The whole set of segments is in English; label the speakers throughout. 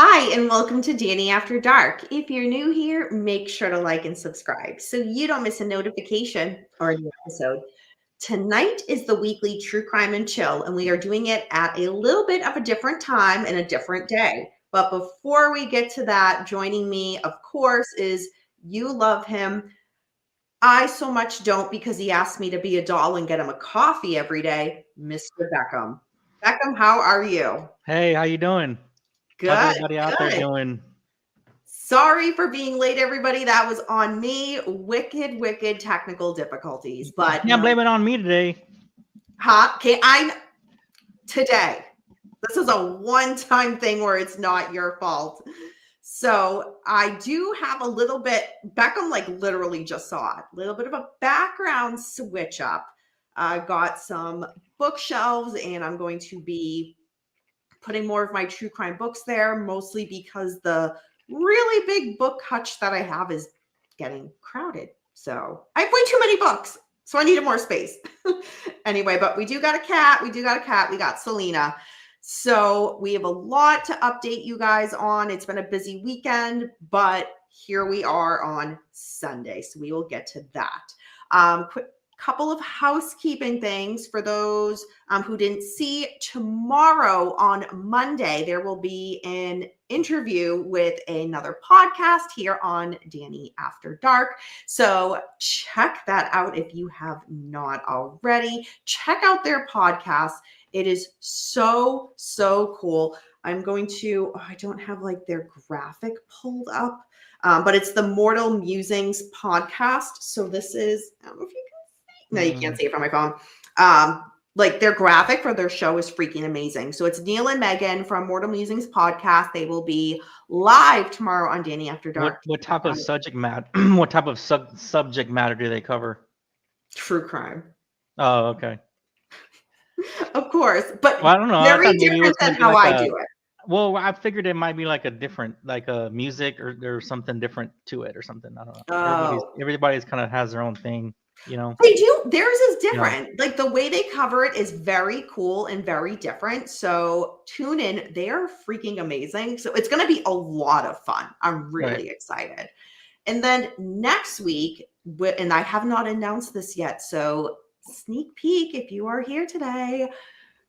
Speaker 1: Hi, and welcome to Danny After Dark. If you're new here, make sure to like and subscribe so you don't miss a notification or a new episode. Tonight is the weekly True Crime and Chill, and we are doing it at a little bit of a different time and a different day. But before we get to that, joining me, of course, is you love him. I so much don't because he asked me to be a doll and get him a coffee every day, Mr. Beckham. Beckham, how are you?
Speaker 2: Hey, how you doing? How's
Speaker 1: Good,
Speaker 2: everybody out there
Speaker 1: good.
Speaker 2: doing?
Speaker 1: Sorry for being late, everybody. That was on me. Wicked technical difficulties.
Speaker 2: You
Speaker 1: But
Speaker 2: can't
Speaker 1: no,
Speaker 2: blame it on me today.
Speaker 1: okay, today. This is a one-time thing where it's not your fault. So I do have a little bit. Beckham like literally just saw it. A little bit of a background switch up. I got some bookshelves, and I'm going to be putting more of my true crime books there, mostly because the really big book hutch that I have is getting crowded. So I have way too many books. So I needed more space. Anyway, but we do got a cat. We got Selena. So we have a lot to update you guys on. It's been a busy weekend, but here we are on Sunday. So we will get to that. Quick couple of housekeeping things for those who didn't see. Tomorrow on Monday, there will be an interview with another podcast here on Danny After Dark. So check that out if you have not already. Check out their podcast. It is so cool. I'm going to, I don't have like their graphic pulled up, but it's the Mortal Musings podcast. So this is, I don't know if you no, you can't see it from my phone. Like their graphic for their show is freaking amazing. So it's Neil and Megan from Mortal Musings podcast. They will be live tomorrow on Danny After Dark.
Speaker 2: What type of subject matter? What type of subject matter do they cover?
Speaker 1: True crime.
Speaker 2: Oh, okay.
Speaker 1: Of course, but
Speaker 2: well, I don't know.
Speaker 1: very different than how I do it.
Speaker 2: Well, I figured it might be like a different, like a music or something different to it or something. I don't know.
Speaker 1: Oh.
Speaker 2: Everybody's kind of has their own thing. You know,
Speaker 1: they do. Theirs is different. Yeah. Like the way they cover it is very cool and very different. So tune in. They are freaking amazing. So it's going to be a lot of fun. I'm really excited. And then next week, and I have not announced this yet. So sneak peek, if you are here today,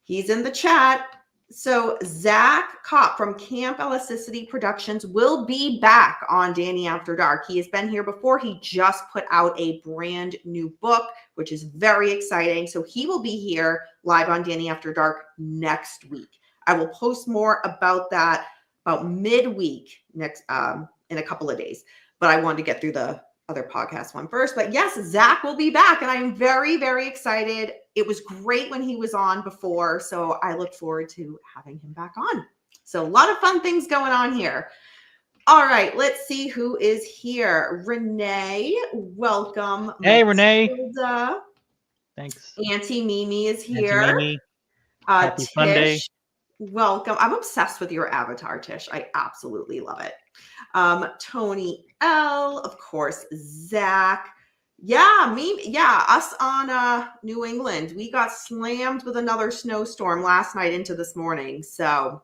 Speaker 1: he's in the chat. So Zach Kopp from Camp Elasticity Productions will be back on Danny After Dark. He has been here before. He just put out a brand new book, which is very exciting. So he will be here live on Danny After Dark next week. I will post more about that about midweek next in a couple of days. But I wanted to get through the other podcast one first. But yes, Zach will be back, and I'm very excited. It was great when he was on before, so I look forward to having him back on. So a lot of fun things going on here. All right, let's see who is here. Renee, welcome.
Speaker 2: Hey,
Speaker 1: Matilda.
Speaker 2: Renee. Thanks.
Speaker 1: Auntie Mimi is here.
Speaker 2: Auntie Mimi. Happy
Speaker 1: Tish,
Speaker 2: Sunday.
Speaker 1: Welcome. I'm obsessed with your avatar, Tish. I absolutely love it. Tony L, of course, Zach. Yeah, me. Yeah, us on New England. We got slammed with another snowstorm last night into this morning. So,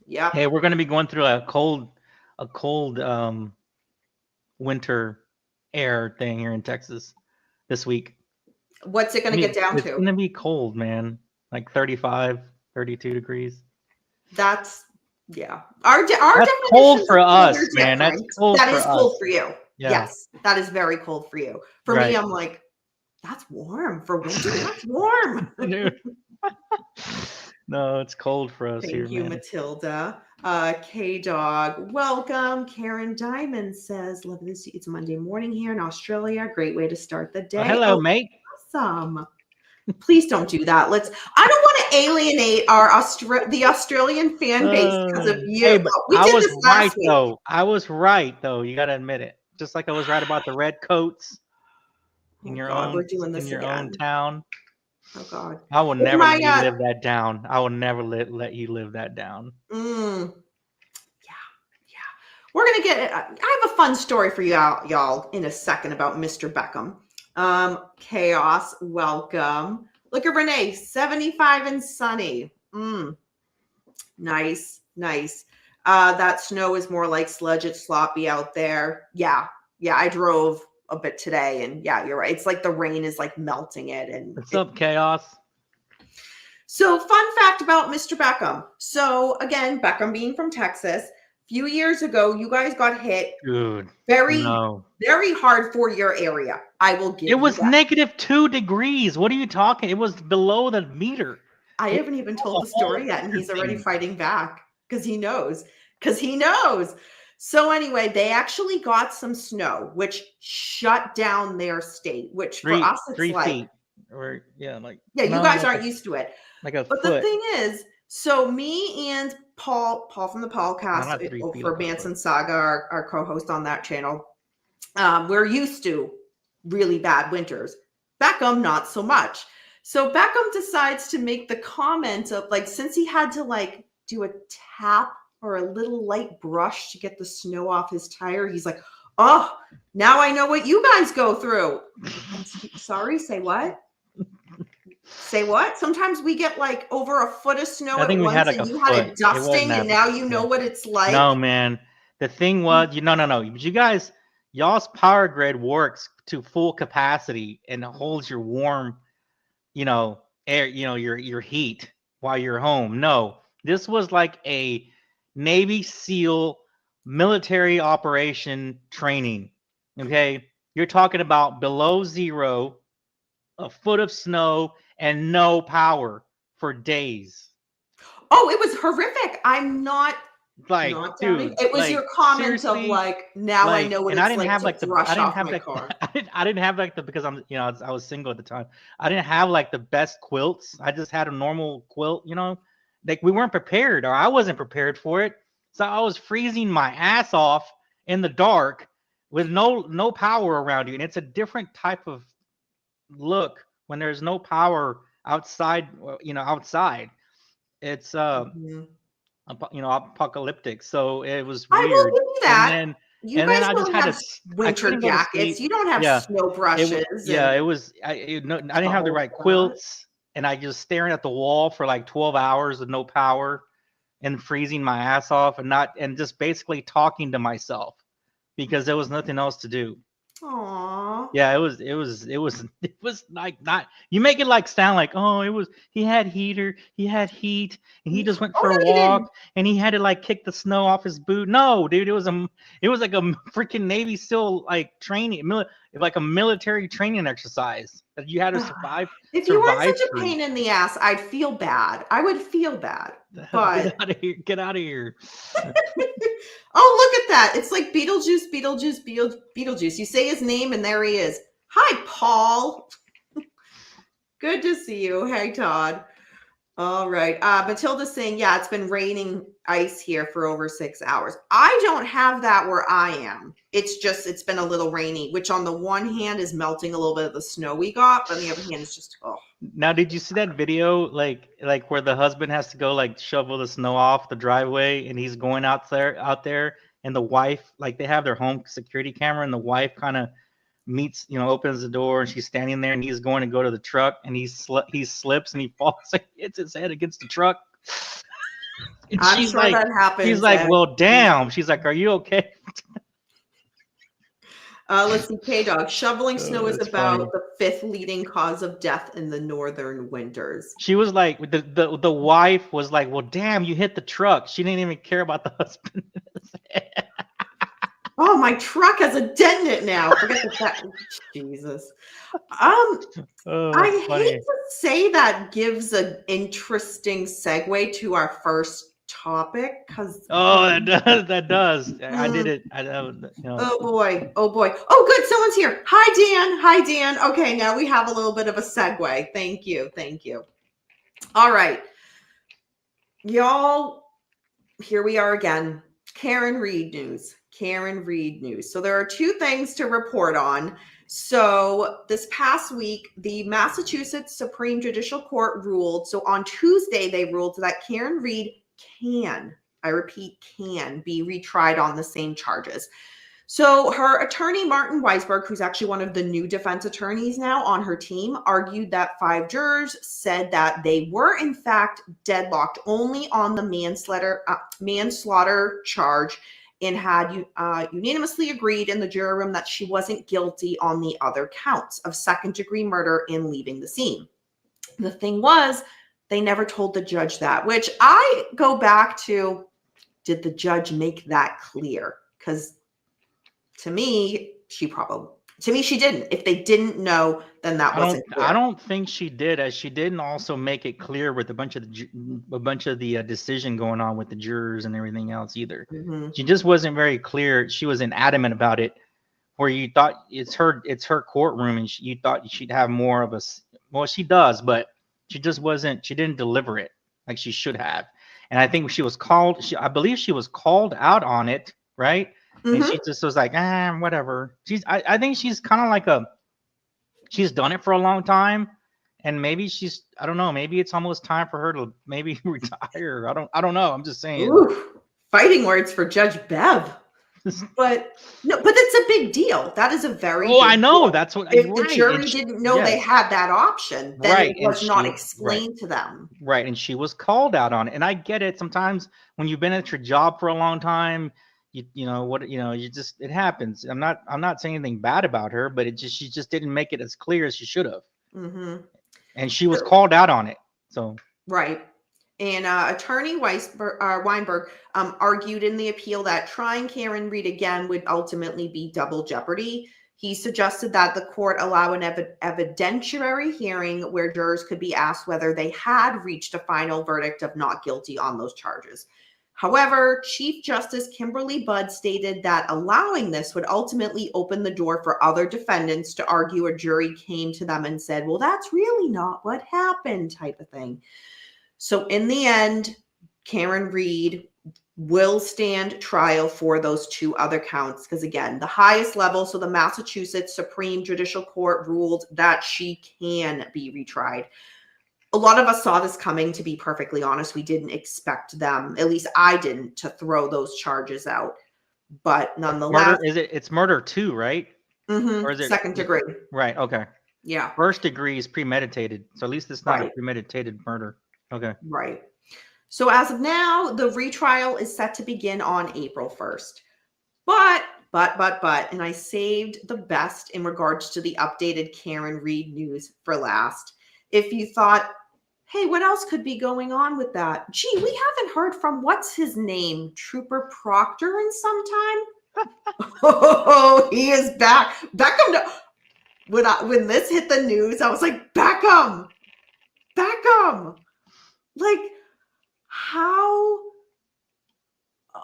Speaker 1: yeah.
Speaker 2: Hey, we're going to be going through a cold winter air thing here in Texas this week.
Speaker 1: What's it going to get down to?
Speaker 2: It's going to be cold, man. Like 35, 32 degrees.
Speaker 1: That's yeah.
Speaker 2: That's cold for us, man. That's cold.
Speaker 1: That is cold for you.
Speaker 2: Yeah.
Speaker 1: Yes, that is very cold for you. For me, I'm like, that's warm for winter. That's warm.
Speaker 2: No, it's cold for us here.
Speaker 1: Thank you, man. Matilda. K-Dog, welcome. Karen Diamond says, love this. It's Monday morning here in Australia. Great way to start the day.
Speaker 2: Hello, mate.
Speaker 1: Awesome. Please don't do that. I don't want to alienate the Australian fan base because of you.
Speaker 2: Hey, but I was right, though. I was right, though. You got to admit it. Just like I was right about the red coats in your own town.
Speaker 1: Oh God!
Speaker 2: I will never let you live that down. I will never let you live that down.
Speaker 1: Yeah. We're gonna get it. I have a fun story for y'all in a second about Mr. Beckham. Chaos, welcome. Look at Renee, 75 and sunny. Nice. That snow is more like sludge. It's sloppy out there. Yeah. I drove a bit today, and yeah, you're right. It's like the rain is like melting it. And
Speaker 2: what's up, Chaos?
Speaker 1: So, fun fact about Mr. Beckham. So, again, Beckham being from Texas, a few years ago, you guys got hit very hard for your area. I will give you that.
Speaker 2: It was -2 degrees. What are you talking? It was below the meter.
Speaker 1: I haven't even told the story yet, and he's already fighting back because he knows. So anyway, they actually got some snow, which shut down their state, which for us, it's
Speaker 2: 3
Speaker 1: like,
Speaker 2: feet. Or you
Speaker 1: guys aren't used to it.
Speaker 2: But
Speaker 1: foot. The thing is, so me and Paul from the Paulcast for Manson Saga, our co-host on that channel, we're used to really bad winters. Beckham, not so much. So Beckham decides to make the comment of like, since he had to like do a tap or a little light brush to get the snow off his tire, he's like, oh, now I know what you guys go through. Sorry, say what? Say what? Sometimes we get like over a foot of snow at once, and you had a dusting, and now you know what it's like.
Speaker 2: No, man. The thing was, no. You guys, y'all's power grid works to full capacity and holds your warm, air, your heat while you're home. No, this was like a Navy SEAL military operation training. Okay, you're talking about below zero, a foot of snow, and no power for days.
Speaker 1: Oh, it was horrific. I'm not
Speaker 2: like, dude.
Speaker 1: It was like, your comment of like, now I know what it's like to brush off my car.
Speaker 2: I didn't have like because I was single at the time. I didn't have like the best quilts. I just had a normal quilt, like we weren't prepared, or I wasn't prepared for it. So I was freezing my ass off in the dark with no power around you, and it's a different type of look when there's no power outside. Outside, it's apocalyptic. So it was weird.
Speaker 1: I will give you that.
Speaker 2: And then I just had
Speaker 1: winter jackets. You don't have snow brushes.
Speaker 2: I didn't have the right quilts, and I just staring at the wall for like 12 hours with no power and freezing my ass off, and just basically talking to myself because there was nothing else to do.
Speaker 1: Aww.
Speaker 2: Yeah, it was like not. You make it like sound like, oh, he had heater, he had heat, and he just went for a walk, and he had to like kick the snow off his boot. No, dude, it was like a freaking Navy SEAL like training, like a military training exercise that you had to survive.
Speaker 1: If you weren't such a pain in the ass, I'd feel bad. I would feel bad. But
Speaker 2: get out of here.
Speaker 1: Oh, look at that. It's like Beetlejuice. You say his name and there he is. Hi, Paul. Good to see you. Hey, Todd. All right. Matilda's saying, yeah, it's been raining ice here for over 6 hours. I don't have that where I am. It's been a little rainy, which on the one hand is melting a little bit of the snow we got, but on the other hand, it's just, oh.
Speaker 2: Now, did you see that video, like where the husband has to go like shovel the snow off the driveway, and he's going out there, and the wife, like they have their home security camera, and the wife kind of meets, opens the door, and she's standing there, and he's going to go to the truck, and he slips and he falls and hits his head against the truck.
Speaker 1: I'm sure that happens.
Speaker 2: She's like, well, damn. She's like, are you okay?
Speaker 1: Let's see, K-Dog. Shoveling snow is about the 5th leading cause of death in the northern winters.
Speaker 2: She was like, the wife was like, well, damn, you hit the truck. She didn't even care about the husband.
Speaker 1: Oh, my truck has a dent in it now. Forget the fact. Jesus. I hate to say that gives an interesting segue to our first topic because
Speaker 2: that does. I did it.
Speaker 1: Oh boy. Oh good, someone's here. Hi Dan. Okay, now we have a little bit of a segue. Thank you. All right, y'all, here we are again. Karen Reed news. So there are 2 things to report on. So this past week, the Massachusetts Supreme Judicial Court ruled. So on Tuesday, they ruled that Karen Reed can be retried on the same charges. So her attorney, Martin Weisberg, who's actually one of the new defense attorneys now on her team, argued that 5 jurors said that they were in fact deadlocked only on the manslaughter charge and had unanimously agreed in the jury room that she wasn't guilty on the other counts of second-degree murder and leaving the scene. The thing was, they never told the judge that, which I go back to, did the judge make that clear? Because to me, she didn't. If they didn't know, then that wasn't clear.
Speaker 2: I don't think she did, as she didn't also make it clear with a bunch of the decision going on with the jurors and everything else either.
Speaker 1: Mm-hmm.
Speaker 2: She just wasn't very clear. She wasn't adamant about it, where you thought it's her courtroom, and you thought she'd have more of a. Well, she does, but she just wasn't. She didn't deliver it like she should have. And I think she was called. I believe she was called out on it, right?
Speaker 1: Mm-hmm.
Speaker 2: And she just was like, whatever. I think she's kind of like she's done it for a long time, and maybe I don't know, maybe it's almost time for her to maybe retire. I don't know. I'm just saying.
Speaker 1: Ooh, fighting words for Judge Bev. But no, but it's a big deal. That is a very big
Speaker 2: I know.
Speaker 1: deal.
Speaker 2: That's what.
Speaker 1: If the jury didn't know they had that option, then it was not explained to them.
Speaker 2: Right, and she was called out on it. And I get it. Sometimes when you've been at your job for a long time, it happens. I'm not saying anything bad about her, but she just didn't make it as clear as she should have.
Speaker 1: Mm-hmm.
Speaker 2: And she was called out on it. So
Speaker 1: right. And attorney Weinberg argued in the appeal that trying Karen Reed again would ultimately be double jeopardy. He suggested that the court allow an evidentiary hearing where jurors could be asked whether they had reached a final verdict of not guilty on those charges. However, Chief Justice Kimberly Budd stated that allowing this would ultimately open the door for other defendants to argue a jury came to them and said, well, that's really not what happened, type of thing. So in the end, Karen Reed will stand trial for those 2 other counts. Because again, the highest level, so the Massachusetts Supreme Judicial Court ruled that she can be retried. A lot of us saw this coming, to be perfectly honest. We didn't expect them, at least I didn't, to throw those charges out. But nonetheless.
Speaker 2: It's murder 2, right?
Speaker 1: Mm-hmm. Or is it second degree?
Speaker 2: Right, okay.
Speaker 1: Yeah.
Speaker 2: First degree is premeditated. So at least it's not a premeditated murder. Okay.
Speaker 1: Right. So as of now, the retrial is set to begin on April 1st. But, and I saved the best in regards to the updated Karen Reed news for last. If you thought, hey, what else could be going on with that? Gee, we haven't heard from what's his name, Trooper Proctor, in some time. Oh, he is back. Beckham. When this hit the news, I was like, Beckham. Like, how?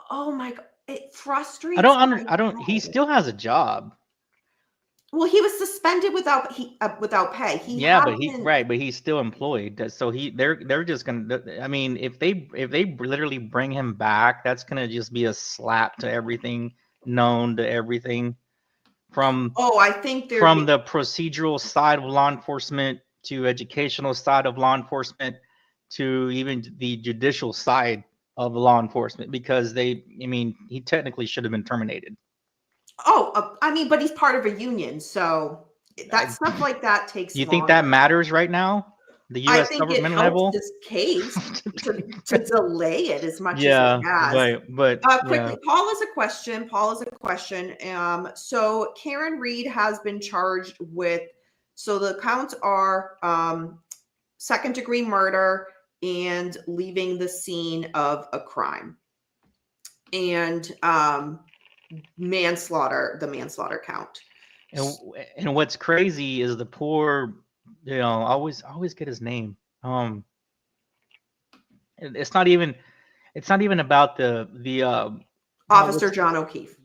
Speaker 1: Oh my God, it frustrates.
Speaker 2: He still has a job.
Speaker 1: Well, he was suspended without pay.
Speaker 2: But he's still employed. So they're just gonna. I mean, if they literally bring him back, that's gonna just be a slap to everything known to everything from.
Speaker 1: I think
Speaker 2: from the procedural side of law enforcement to educational side of law enforcement to even the judicial side of law enforcement, because he technically should have been terminated.
Speaker 1: But he's part of a union, so that stuff like that takes.
Speaker 2: Do you think that matters right now? The U.S. government level.
Speaker 1: This case to delay it as much as it has.
Speaker 2: But
Speaker 1: quickly, Paul has a question. So Karen Reed has been charged with. So the counts are second degree murder and leaving the scene of a crime, and manslaughter, the manslaughter count.
Speaker 2: And what's crazy is the poor, always get his name. It's not even about the
Speaker 1: Officer John O'Keefe.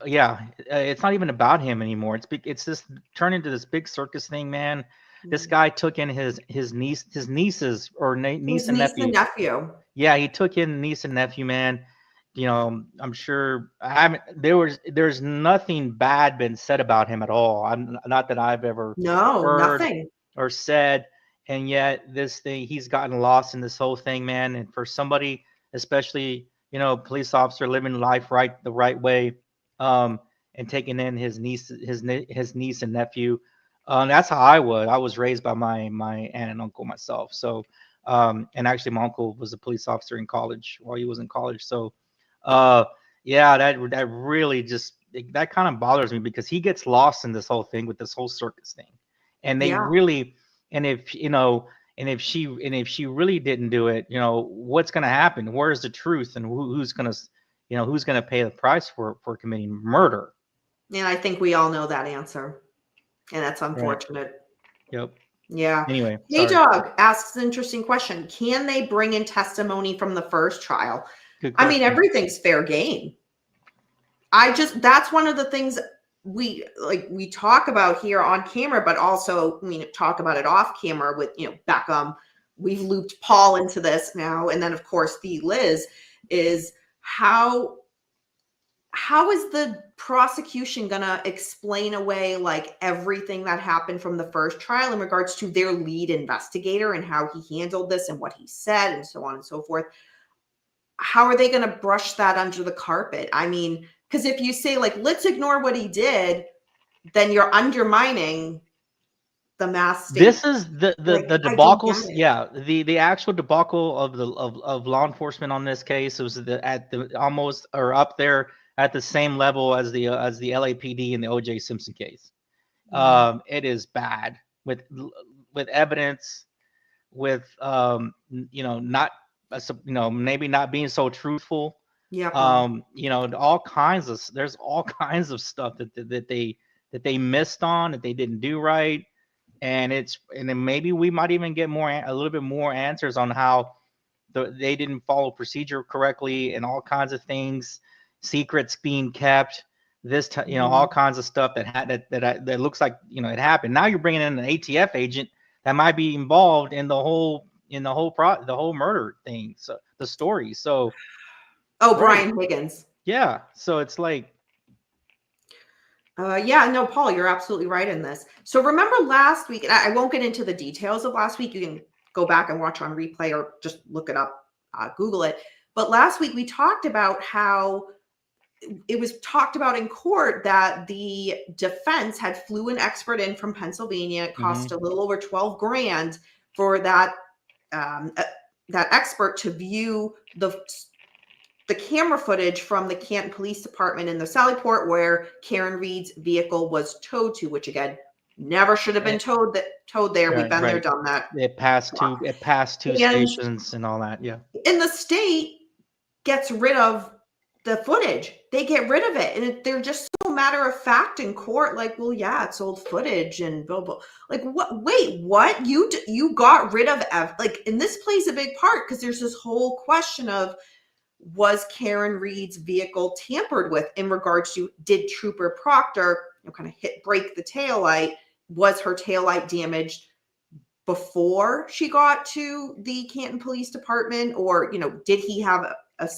Speaker 2: Yeah, it's not even about him anymore. It's just turned into this big circus thing, man. This guy took in his nieces or niece and nephew. Yeah, he took in niece and nephew, man. I'm sure there's nothing bad been said about him at all. I'm not that I've ever heard
Speaker 1: nothing
Speaker 2: or said, and yet this thing, he's gotten lost in this whole thing, man. And for somebody, especially police officer living life the right way, and and taking in his niece and nephew. That's how I was. I was raised by my aunt and uncle myself. So, and actually my uncle was a police officer in college while he was in college. So, yeah, that really just that kind of bothers me because he gets lost in this whole thing with this whole circus thing, and they
Speaker 1: Yeah.
Speaker 2: really, and if you know, and if she really didn't do it, what's going to happen? Where's the truth, and who's going to, who's going to pay the price for committing murder?
Speaker 1: And I think we all know that answer. And that's unfortunate.
Speaker 2: Right. Yep.
Speaker 1: Yeah.
Speaker 2: Anyway,
Speaker 1: Hey
Speaker 2: sorry.
Speaker 1: Dog asks an interesting question. Can they bring in testimony from the first trial?
Speaker 2: Good
Speaker 1: I mean,
Speaker 2: question.
Speaker 1: everything's fair game. That's one of the things we talk about here on camera, but also talk about it off camera with Beckham. We've looped Paul into this now, and then of course the Liz is how is the prosecution gonna explain away like everything that happened from the first trial in regards to their lead investigator and how he handled this and what he said and so on and so forth? How are they going to brush that under the carpet? I mean, because if you say like, let's ignore what he did, then you're undermining the mass state.
Speaker 2: This is the debacles. Yeah, the actual debacle of the of law enforcement on this case was at the almost or up there at the same level as the LAPD and the O.J. Simpson case. It is bad with evidence, with not maybe not being so truthful.
Speaker 1: Yeah.
Speaker 2: All kinds of there's all kinds of stuff that they missed on, that they didn't do right. And then maybe we might even get a little bit more answers on how they didn't follow procedure correctly and all kinds of things, secrets being kept, all kinds of stuff that looks like it happened. Now you're bringing in an ATF agent that might be involved in the whole murder thing, so the story. So,
Speaker 1: Brian Higgins.
Speaker 2: Yeah, so it's like.
Speaker 1: Yeah, no, Paul, you're absolutely right in this. So remember last week, and I won't get into the details of last week. You can go back and watch on replay or just look it up, Google it. But last week we talked about how it was talked about in court that the defense had flew an expert in from Pennsylvania. It cost a little over $12,000 for that expert to view the camera footage from the Canton Police Department in the Sallyport where Karen Reed's vehicle was towed to, which again never should have been towed there. We've been there, done that.
Speaker 2: It passed two stations and all that. Yeah.
Speaker 1: And the state gets rid of the footage. They get rid of it, and they're just so matter of fact in court. Like, well, yeah, it's old footage and blah blah. Like, what? Wait, what? You got rid of and this plays a big part because there's this whole question of, was Karen Reed's vehicle tampered with in regards to, did Trooper Proctor kind of break the taillight? Was her taillight damaged before she got to the Canton Police Department? Or, did he have a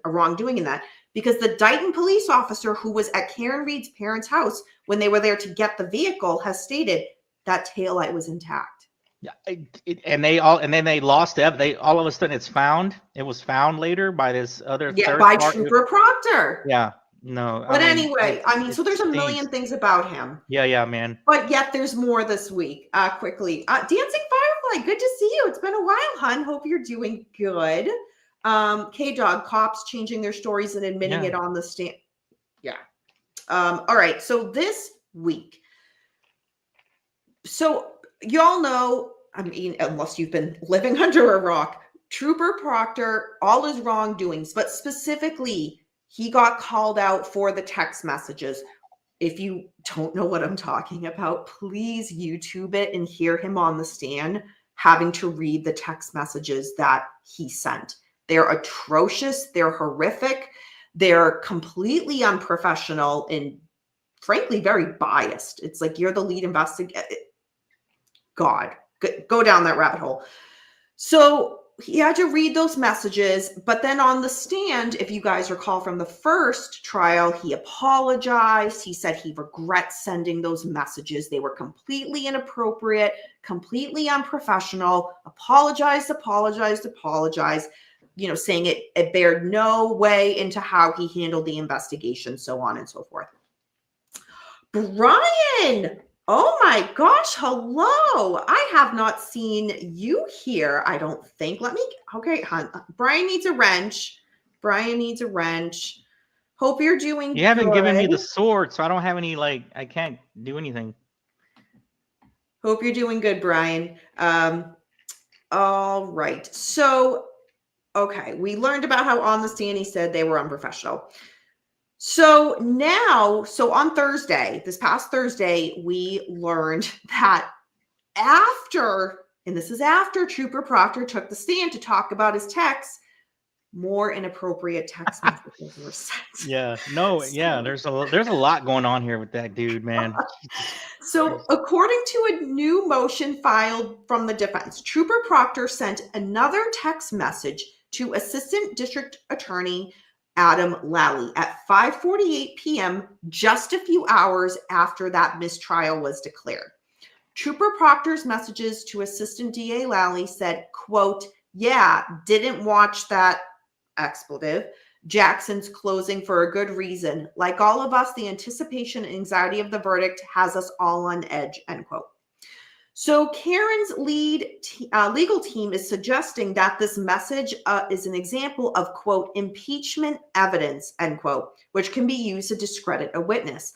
Speaker 1: wrongdoing in that? Because the Dighton police officer who was at Karen Reed's parents' house when they were there to get the vehicle has stated that taillight was intact.
Speaker 2: Yeah, and then they lost it. They all of a sudden it was found later by this other
Speaker 1: by Trooper Proctor.
Speaker 2: Yeah, no.
Speaker 1: But anyway, so there's a million things about him.
Speaker 2: Yeah, man.
Speaker 1: But yet there's more this week. Quickly, Dancing Firefly, good to see you. It's been a while, hun. Hope you're doing good. K-Dog, cops changing their stories and admitting it on the stand. Yeah. All right. So this week, so y'all know, I mean, unless you've been living under a rock, Trooper Proctor, all his wrongdoings, but specifically, he got called out for the text messages. If you don't know what I'm talking about, please YouTube it and hear him on the stand having to read the text messages that he sent. They're atrocious. They're horrific. They're completely unprofessional and frankly, very biased. It's like, you're the lead investigator. God, go down that rabbit hole. So he had to read those messages, but then on the stand, if you guys recall from the first trial, he apologized. He said he regrets sending those messages. They were completely inappropriate, completely unprofessional. Apologized, saying it bared no way into how he handled the investigation, so on and so forth. Brian, oh my gosh, hello. I have not seen you here, I don't think. Okay, Brian needs a wrench. Brian needs a wrench. Hope you're doing
Speaker 2: You haven't given me
Speaker 1: good.
Speaker 2: the sword, so I don't have any, like, I can't do anything.
Speaker 1: Hope you're doing good, Brian. All right. So, okay, we learned about how on the stand he said they were unprofessional. So on Thursday, this past Thursday, we learned that and this is after Trooper Proctor took the stand to talk about his texts, more inappropriate text messages were sent.
Speaker 2: Yeah, no, yeah, there's a lot going on here with that dude, man.
Speaker 1: So, according to a new motion filed from the defense, Trooper Proctor sent another text message to Assistant District Attorney Adam Lally at 5:48 p.m., just a few hours after that mistrial was declared. Trooper Proctor's messages to Assistant DA Lally said, quote, "Yeah, didn't watch that expletive. Jackson's closing for a good reason. Like all of us, the anticipation and anxiety of the verdict has us all on edge," end quote. So Karen's legal team is suggesting that this message is an example of, quote, impeachment evidence, end quote, which can be used to discredit a witness.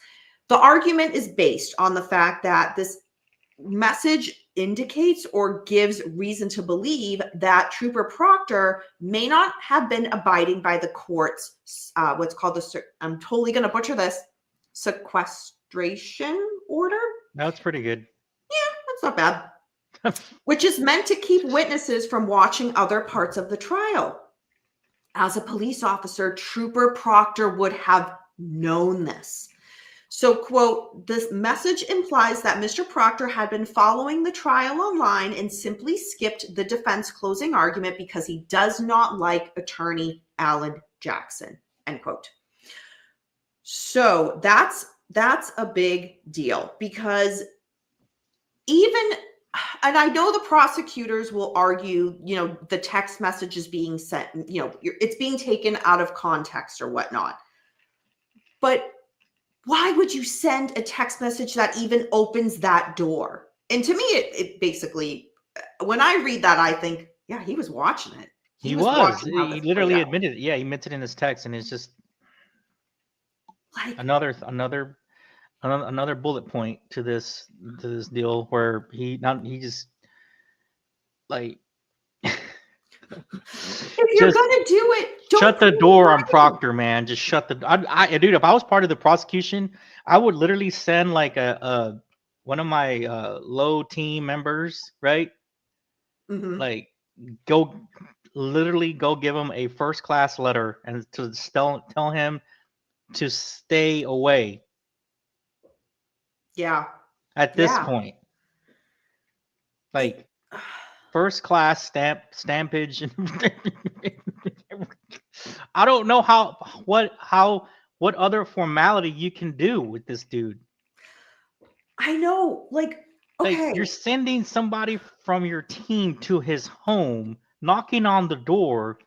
Speaker 1: The argument is based on the fact that this message indicates or gives reason to believe that Trooper Proctor may not have been abiding by the court's what's called I'm totally going to butcher this, sequestration order.
Speaker 2: That's pretty good.
Speaker 1: Yeah, that's not bad. Which is meant to keep witnesses from watching other parts of the trial. As a police officer, Trooper Proctor would have known this. So, quote, "This message implies that Mr. Proctor had been following the trial online and simply skipped the defense closing argument because he does not like attorney Alan Jackson," end quote. So that's a big deal because and I know the prosecutors will argue, the text message is being sent, it's being taken out of context or whatnot. But why would you send a text message that even opens that door? And to me, it basically, when I read that, I think, yeah, he was watching it.
Speaker 2: He literally admitted it. Yeah, he admitted in his text, and it's just like another bullet point to this deal where he just like
Speaker 1: if you're gonna do it, don't
Speaker 2: shut the door on Proctor, man. Just shut the. Dude, if I was part of the prosecution, I would literally send like a one of my low team members, right?
Speaker 1: Mm-hmm.
Speaker 2: Like go give him a first class letter and to tell him to stay away.
Speaker 1: Yeah.
Speaker 2: At this point, like first class stampage. I don't know what other formality you can do with this dude.
Speaker 1: I know, okay.
Speaker 2: Like you're sending somebody from your team to his home, knocking on the door,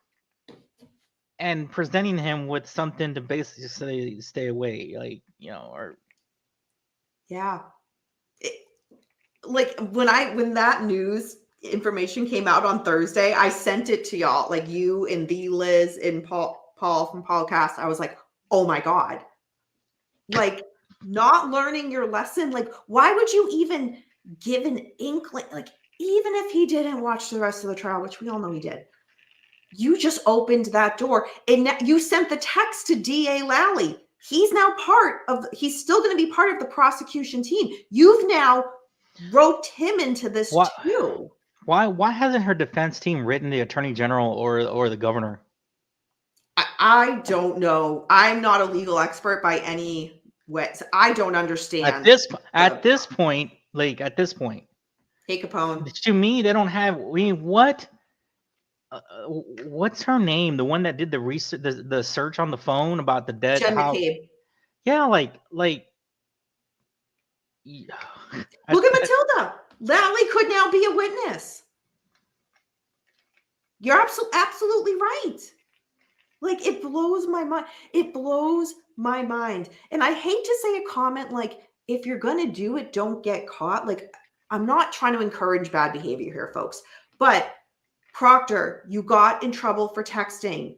Speaker 2: and presenting him with something to basically say stay away, like, or
Speaker 1: yeah. When that news information came out on Thursday, I sent it to y'all, like you and the Liz and Paul from Paulcast. I was like, oh my God. Like, not learning your lesson. Like, why would you even give an inkling? Like, even if he didn't watch the rest of the trial, which we all know he did, you just opened that door and you sent the text to DA Lally. He's still going to be part of the prosecution team. You've now roped him into this too.
Speaker 2: Why hasn't her defense team written the attorney general or the governor?
Speaker 1: I don't know. I'm not a legal expert by any way. So I don't understand.
Speaker 2: At this point, hey
Speaker 1: Capone.
Speaker 2: To me, they don't have. What? What's her name? The one that did the research, the search on the phone about the dead.
Speaker 1: Jen McCabe.
Speaker 2: Yeah, like.
Speaker 1: Look at Matilda. Lally could now be a witness. You're absolutely right. Like, it blows my mind. It blows my mind. And I hate to say a comment like, if you're going to do it, don't get caught. Like, I'm not trying to encourage bad behavior here, folks, but Proctor, you got in trouble for texting.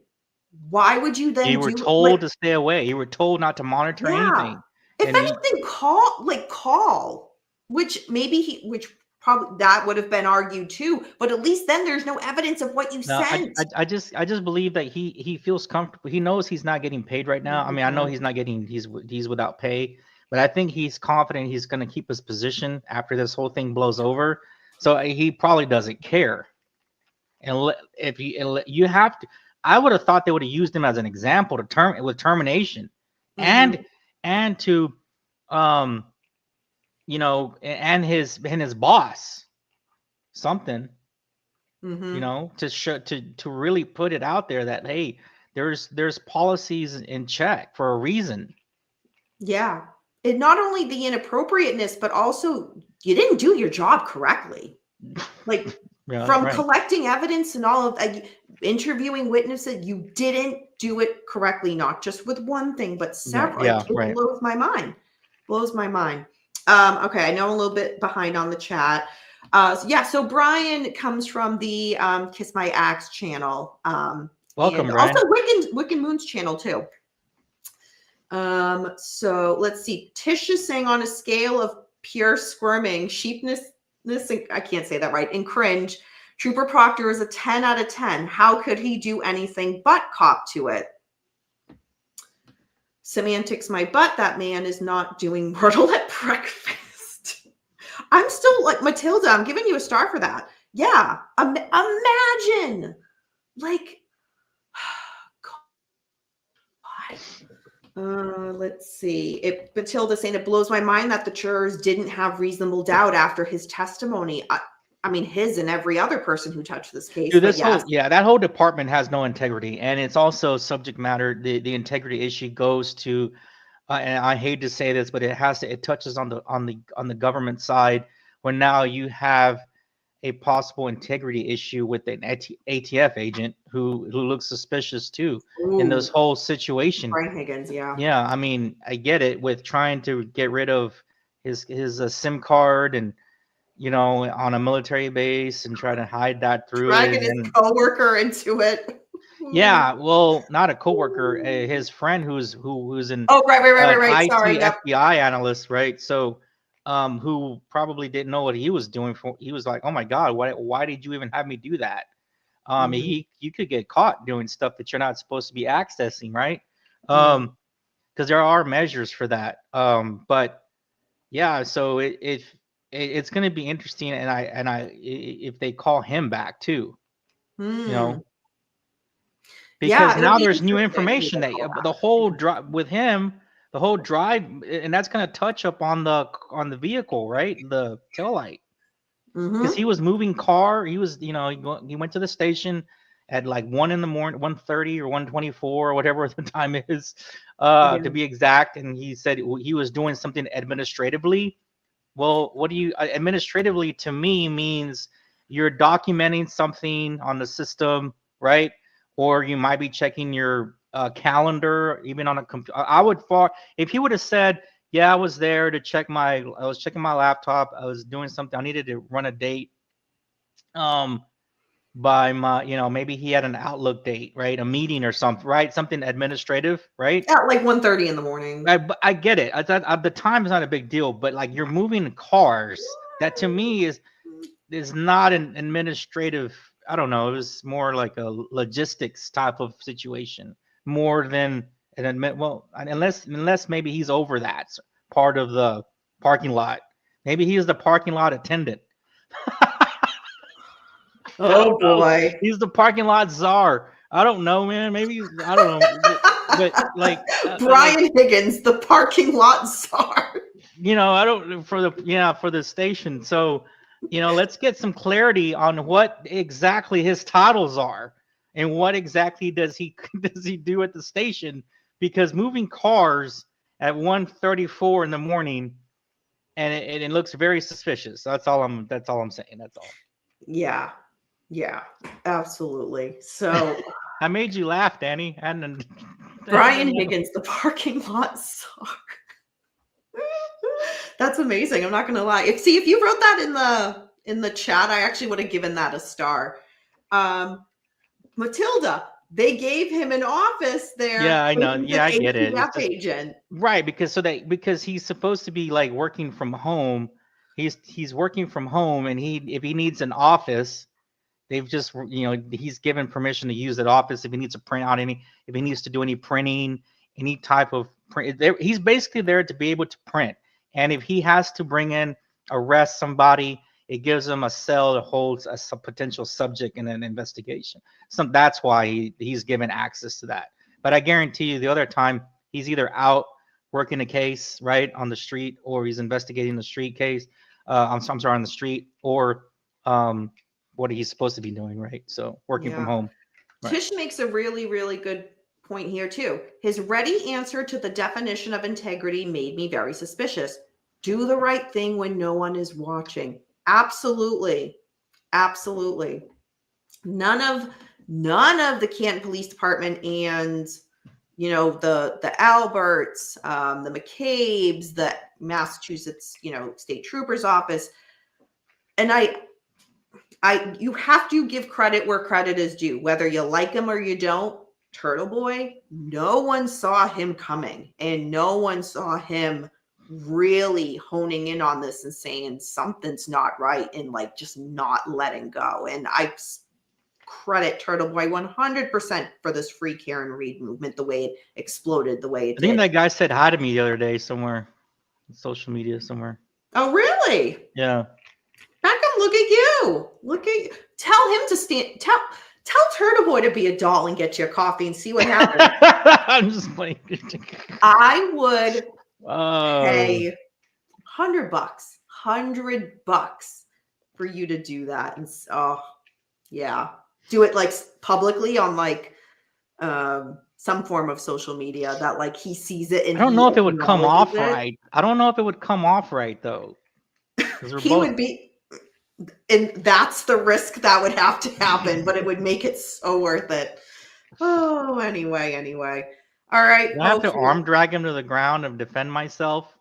Speaker 1: Why would you then
Speaker 2: You were
Speaker 1: do
Speaker 2: told to stay away. You were told not to monitor
Speaker 1: yeah.
Speaker 2: anything.
Speaker 1: If
Speaker 2: And you,
Speaker 1: anything, call, which probably that would have been argued too, but at least then there's no evidence of what you
Speaker 2: no,
Speaker 1: sent.
Speaker 2: I just believe that he feels comfortable. He knows he's not getting paid right now. I mean, I know he's not getting he's without pay, but I think he's confident he's going to keep his position after this whole thing blows over. So he probably doesn't care. And if you have to, I would have thought they would have used him as an example to with termination, and to, and his boss something. To really put it out there that, hey, there's policies in check for a reason.
Speaker 1: Yeah. And not only the inappropriateness, but also you didn't do your job correctly. Like from collecting evidence and all of interviewing witnesses, you didn't do it correctly, not just with one thing, but several. It blows my mind. Blows my mind. Okay, I know I'm a little bit behind on the chat. So Brian comes from the Kiss My Axe channel.
Speaker 2: Welcome,
Speaker 1: and
Speaker 2: Brian.
Speaker 1: Also Wicked Moon's channel too. So let's see. Tish is saying on a scale of pure squirming, sheepness, I can't say that right, and cringe, Trooper Proctor is a 10 out of 10. How could he do anything but cop to it? Semantics my butt. That man is not doing Wordle at breakfast. I'm still like, Matilda, I'm giving you a star for that. Yeah. Imagine. Like, God. Let's see. Matilda saying it blows my mind that the jurors didn't have reasonable doubt after his testimony. I mean, his and every other person who touched this case.
Speaker 2: Dude, that whole department has no integrity, and it's also subject matter. The integrity issue goes to, and I hate to say this, but it touches on the government side, when now you have a possible integrity issue with an ATF agent who looks suspicious too. In this whole situation.
Speaker 1: Brian Higgins, yeah.
Speaker 2: Yeah, I mean, I get it with trying to get rid of his SIM card and, on a military base and try to hide that through
Speaker 1: dragging his coworker into it.
Speaker 2: Yeah, well, not a coworker, his friend who's an
Speaker 1: right.
Speaker 2: IT
Speaker 1: Sorry,
Speaker 2: FBI analyst, right? So, who probably didn't know what he was doing. He was like, "Oh my God, why did you even have me do that?" You could get caught doing stuff that you're not supposed to be accessing, right? Because there are measures for that. But yeah, so it's going to be interesting, and if they call him back too, because now there's new information that the whole drive with him, the whole drive, and that's going to touch up on the vehicle, right? The taillight, because he was moving car. He was, he went to the station at like 1 in the morning, 1:30 or 1:24 or whatever the time is, to be exact. And he said he was doing something administratively. Well, what do you administratively to me means you're documenting something on the system, right? Or you might be checking your calendar, even on a computer. I would if he would have said, yeah, I was there to check I was checking my laptop. I was doing something. I needed to run a date. By my, maybe he had an Outlook date, right? A meeting or something, right? Something administrative, right?
Speaker 1: At like 1:30 in the morning.
Speaker 2: I get it. The time is not a big deal, but like you're moving cars, that to me is not an administrative. I don't know. It was more like a logistics type of situation, more than unless maybe he's over that part of the parking lot. Maybe he is the parking lot attendant.
Speaker 1: Oh boy,
Speaker 2: he's the parking lot czar. I don't know, man. Maybe I don't know, but like
Speaker 1: Brian Higgins, the parking lot czar.
Speaker 2: I don't for the station. So, let's get some clarity on what exactly his titles are and what exactly does he do at the station, because moving cars at 1:34 in the morning and it looks very suspicious. That's all I'm saying. That's all.
Speaker 1: Yeah, absolutely. So
Speaker 2: I made you laugh, Danny. And
Speaker 1: Brian Higgins, the parking lot czar. That's amazing. I'm not gonna lie. If you wrote that in the chat, I actually would have given that a star. Matilda, they gave him an office there.
Speaker 2: Yeah, I
Speaker 1: So
Speaker 2: know.
Speaker 1: he's an
Speaker 2: Yeah, I get it. It's
Speaker 1: ATF
Speaker 2: just
Speaker 1: agent.
Speaker 2: right because he's supposed to be like working from home. He's working from home, and if he needs an office, they've just he's given permission to use that office if he needs to print out if he needs to do any printing, any type of print. He's basically there to be able to print, and if he has to bring in arrest somebody, it gives him a cell that holds a potential subject in an investigation. So that's why he's given access to that. But I guarantee you, the other time he's either out working a case right on the street, or he's investigating the street case. I'm sorry, on the street, or what he's supposed to be doing, right? So working from home. Right.
Speaker 1: Tish makes a really, really good point here too. His ready answer to the definition of integrity made me very suspicious. Do the right thing when no one is watching. Absolutely. Absolutely. None of the Canton Police Department and the Alberts, the McCabe's, the Massachusetts, State Trooper's Office. And you have to give credit where credit is due, whether you like him or you don't. Turtle Boy, no one saw him coming, and no one saw him really honing in on this and saying something's not right, and like just not letting go. And I credit Turtle Boy 100% for this Free Karen Read movement, the way it exploded, the way it did.
Speaker 2: I think that guy said hi to me the other day somewhere, on social media somewhere.
Speaker 1: Oh, really?
Speaker 2: Yeah.
Speaker 1: Beckham, look at you. Tell him to stand. Tell Turtle Boy to be a doll and get you a coffee and see what happens.
Speaker 2: I'm just playing.
Speaker 1: I would pay $100 for you to do that. And yeah, do it like publicly on like some form of social media that like he sees it. And
Speaker 2: I don't know if it would come off right. I don't know if it would come off right though.
Speaker 1: He would be. And that's the risk that would have to happen, but it would make it so worth it. Oh, anyway. All right.
Speaker 2: Do I have to arm drag him to the ground and defend myself?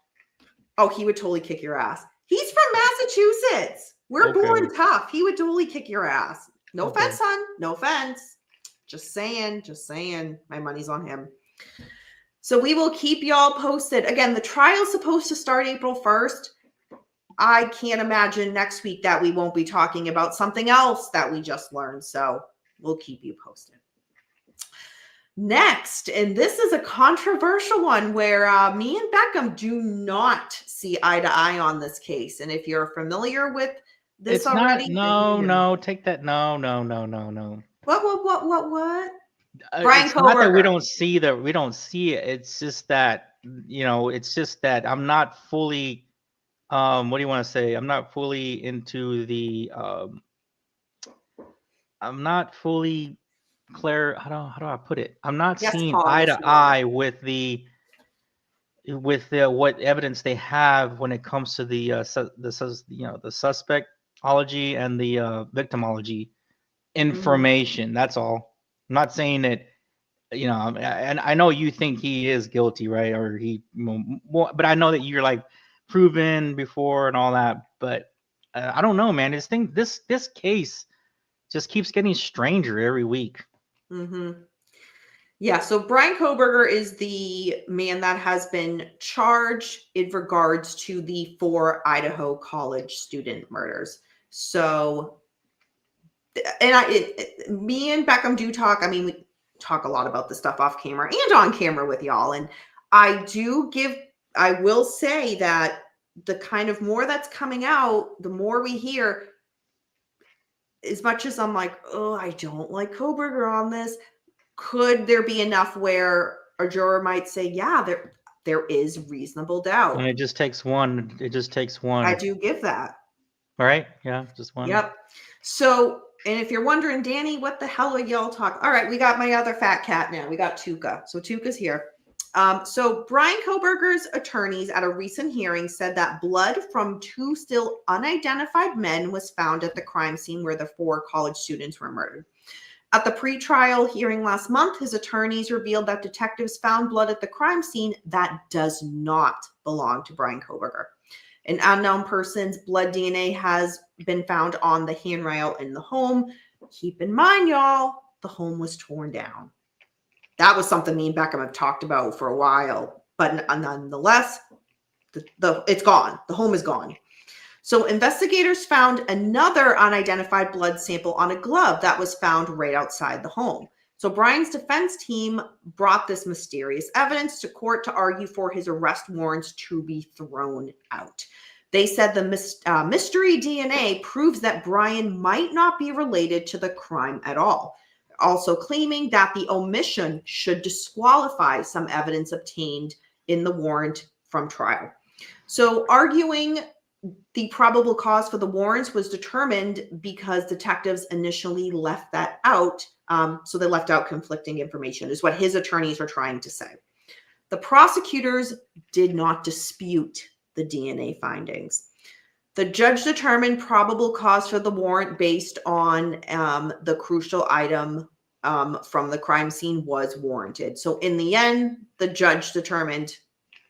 Speaker 1: Oh, he would totally kick your ass. He's from Massachusetts. We're born tough. He would totally kick your ass. No offense, son. No offense. Just saying. My money's on him. So we will keep y'all posted. Again, the trial's supposed to start April 1st. I can't imagine next week that we won't be talking about something else that we just learned. So we'll keep you posted. Next, and this is a controversial one where me and Beckham do not see eye to eye on this case. And if you're familiar with this already.
Speaker 2: No, take that. No.
Speaker 1: What? Brian
Speaker 2: It's not that
Speaker 1: Kohberger.
Speaker 2: we don't see it. It's just that, I'm not fully, what do you want to say? I'm not fully into the, I'm not fully clear. How do I put it? I'm not seeing eye to eye with what evidence they have when it comes to the suspectology and the victimology information. That's all. I'm not saying that, and I know you think he is guilty, right? Or but I know that you're like proven before and all that. But I don't know, man. This case just keeps getting stranger every week.
Speaker 1: Mm-hmm. Yeah, so Brian Kohberger is the man that has been charged in regards to the 4 Idaho college student murders. So, and me and Beckham do talk. I mean, we talk a lot about this stuff off camera and on camera with y'all. And I will say that the kind of more that's coming out, the more we hear, as much as I'm like, oh, I don't like Kohberger on this, could there be enough where a juror might say, yeah, there is reasonable doubt?
Speaker 2: And it just takes one.
Speaker 1: I do give that.
Speaker 2: All right. Yeah, just one.
Speaker 1: Yep. So, and if you're wondering, Danny, what the hell are y'all talking? All right, we got my other fat cat now. We got Tuka. So Tuka's here. So Brian Kohberger's attorneys at a recent hearing said that blood from 2 still unidentified men was found at the crime scene where the 4 college students were murdered. At the pretrial hearing last month, his attorneys revealed that detectives found blood at the crime scene that does not belong to Brian Kohberger. An unknown person's blood DNA has been found on the handrail in the home. Keep in mind, y'all, the home was torn down. That was something me and Beckham have talked about for a while, but nonetheless, it's gone. The home is gone. So investigators found another unidentified blood sample on a glove that was found right outside the home. So Brian's defense team brought this mysterious evidence to court to argue for his arrest warrants to be thrown out. They said the mystery DNA proves that Brian might not be related to the crime at all, also claiming that the omission should disqualify some evidence obtained in the warrant from trial. So arguing the probable cause for the warrants was determined because detectives initially left that out. So they left out conflicting information, is what his attorneys are trying to say. The prosecutors did not dispute the DNA findings. The judge determined probable cause for the warrant based on the crucial item from the crime scene was warranted. So in the end, the judge determined,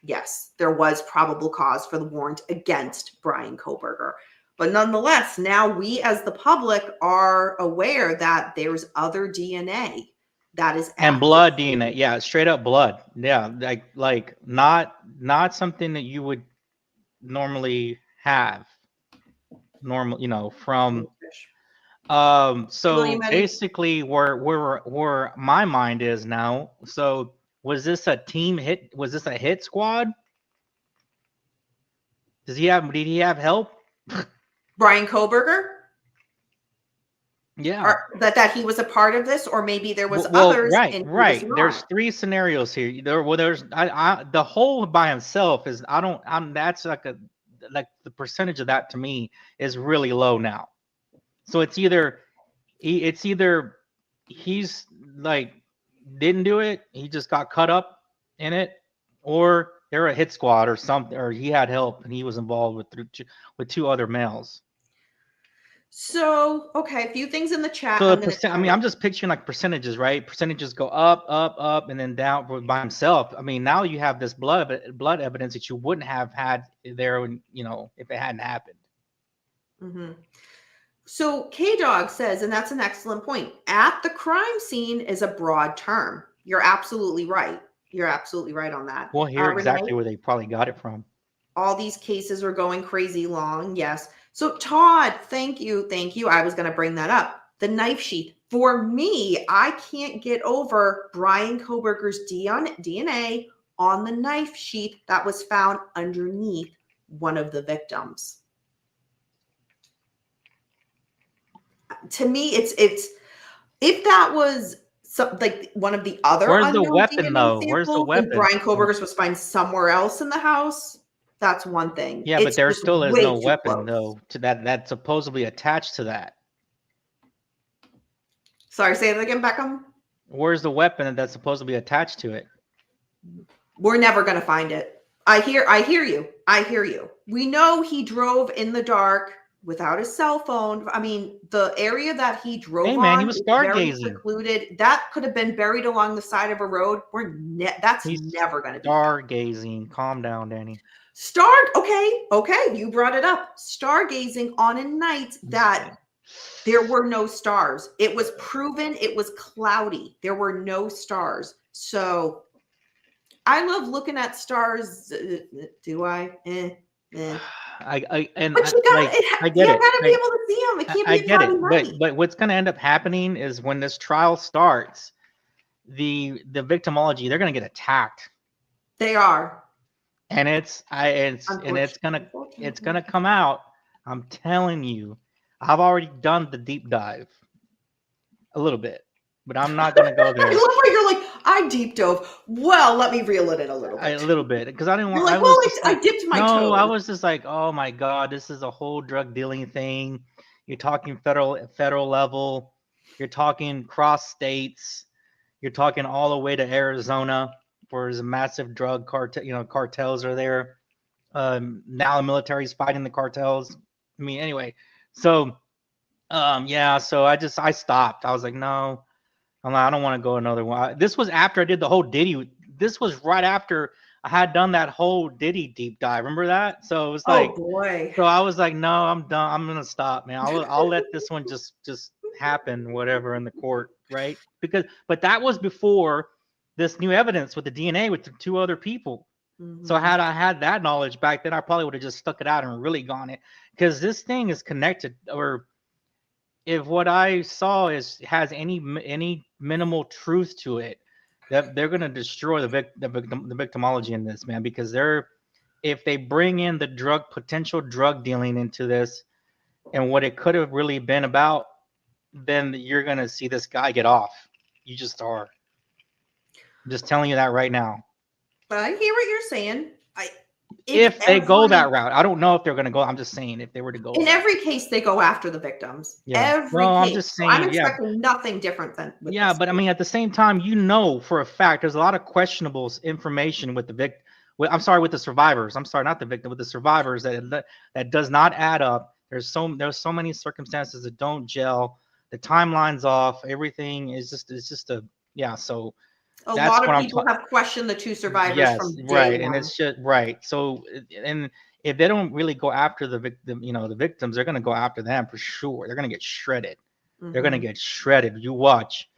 Speaker 1: yes, there was probable cause for the warrant against Brian Kohberger. But nonetheless, now we as the public are aware that there's other DNA that is
Speaker 2: and blood DNA. Yeah, straight up blood. Yeah, like not something that you would normally have. Normal, from so basically where my mind is now. So was this a team hit? Was this a hit squad? Did he have help?
Speaker 1: Brian Kohberger?
Speaker 2: Yeah.
Speaker 1: Or that he was a part of this, or maybe there was others.
Speaker 2: Right. There's three scenarios here. There's the whole by himself is that's like the percentage of that to me is really low now. So it's either he's like didn't do it, he just got caught up in it, or they're a hit squad or something, or he had help and he was involved with two other males.
Speaker 1: So, okay, a few things in the chat.
Speaker 2: So I'm just picturing like percentages, right? Percentages go up, and then down by himself. I mean, now you have this blood evidence that you wouldn't have had there when, if it hadn't happened.
Speaker 1: Mm-hmm. So K-Dog says, and that's an excellent point, at the crime scene is a broad term. You're absolutely right. You're absolutely right on that.
Speaker 2: We'll hear exactly where they probably got it from.
Speaker 1: All these cases are going crazy long. Yes. So Todd, thank you. I was going to bring that up. The knife sheath. For me, I can't get over Brian Kohberger's DNA on the knife sheath that was found underneath one of the victims. To me, it's if that was like one of the other.
Speaker 2: Where's the weapon though? Where's the weapon?
Speaker 1: Brian Kohberger's was found somewhere else in the house. That's one thing.
Speaker 2: Yeah, but there still is no weapon though to that's supposedly attached to that.
Speaker 1: Sorry, say that again, Beckham.
Speaker 2: Where's the weapon that's supposed to be attached to it?
Speaker 1: We're never going to find it. I hear you. We know he drove in the dark without a cell phone. I mean, the area that he drove on,
Speaker 2: he was stargazing.
Speaker 1: Secluded. That could have been buried along the side of a road. That's never going to be
Speaker 2: stargazing. Calm down, Danny.
Speaker 1: Okay, you brought it up. Stargazing on a night that there were no stars. It was proven it was cloudy. There were no stars. So I love looking at stars. Do I?
Speaker 2: I get it.
Speaker 1: You gotta be able to see them. It can't be.
Speaker 2: I get it. But what's going to end up happening is when this trial starts, the victimology, they're going to get attacked.
Speaker 1: They are.
Speaker 2: And it's gonna come out. I'm telling you, I've already done the deep dive a little bit, but I'm not gonna go there.
Speaker 1: I love where you're like, I deep dove. Well, let me reel it in a little bit.
Speaker 2: A little bit, because I didn't want.
Speaker 1: You're like, I dipped my toe.
Speaker 2: No, I was just like, oh my god, this is a whole drug dealing thing. You're talking federal level. You're talking cross states. You're talking all the way to Arizona, where there's a massive drug cartel. Cartels are there. Now the military's fighting the cartels. I mean, anyway, so so I stopped. I was like, no, I don't want to go another one. This was after I did the whole Diddy. This was right after I had done that whole Diddy deep dive. Remember that? So it was
Speaker 1: Oh
Speaker 2: like,
Speaker 1: boy.
Speaker 2: so I was like, no, I'm done. I'm gonna stop, man. I'll let this one just happen, whatever, in the court, right? But that was before this new evidence with the DNA with the two other people. So
Speaker 1: Mhm.
Speaker 2: had I had that knowledge back then, I probably would have just stuck it out and really gone it, because this thing is connected. Or if what I saw has any minimal truth to it, that they're gonna destroy the victimology in this, man, because if they bring in the potential drug dealing into this and what it could have really been about, then you're gonna see this guy get off. You just are. I'm just telling you that right now.
Speaker 1: I hear what you're saying.
Speaker 2: If they go that route, I don't know if they're gonna go. I'm just saying if they were to go
Speaker 1: In
Speaker 2: that.
Speaker 1: every case, they go after the victims.
Speaker 2: Yeah.
Speaker 1: Every
Speaker 2: Well, I'm
Speaker 1: case.
Speaker 2: just
Speaker 1: So I'm
Speaker 2: saying, yeah.
Speaker 1: expecting nothing different than with
Speaker 2: Yeah,
Speaker 1: this
Speaker 2: but I
Speaker 1: case.
Speaker 2: mean, at the same time, for a fact, there's a lot of questionable information with the victim. I'm sorry, with the survivors. I'm sorry, not the victim, with the survivors that does not add up. There's so many circumstances that don't gel. The timeline's off. Everything is just a yeah. So
Speaker 1: A
Speaker 2: that's
Speaker 1: lot
Speaker 2: what
Speaker 1: of
Speaker 2: I'm
Speaker 1: people
Speaker 2: talking.
Speaker 1: have questioned the two survivors
Speaker 2: Yes,
Speaker 1: from day
Speaker 2: right, and
Speaker 1: one.
Speaker 2: it's just right. So, and if they don't really go after the victim, the victims, they're gonna go after them for sure. They're gonna get shredded. They're gonna
Speaker 1: Mhm.
Speaker 2: get shredded. You watch.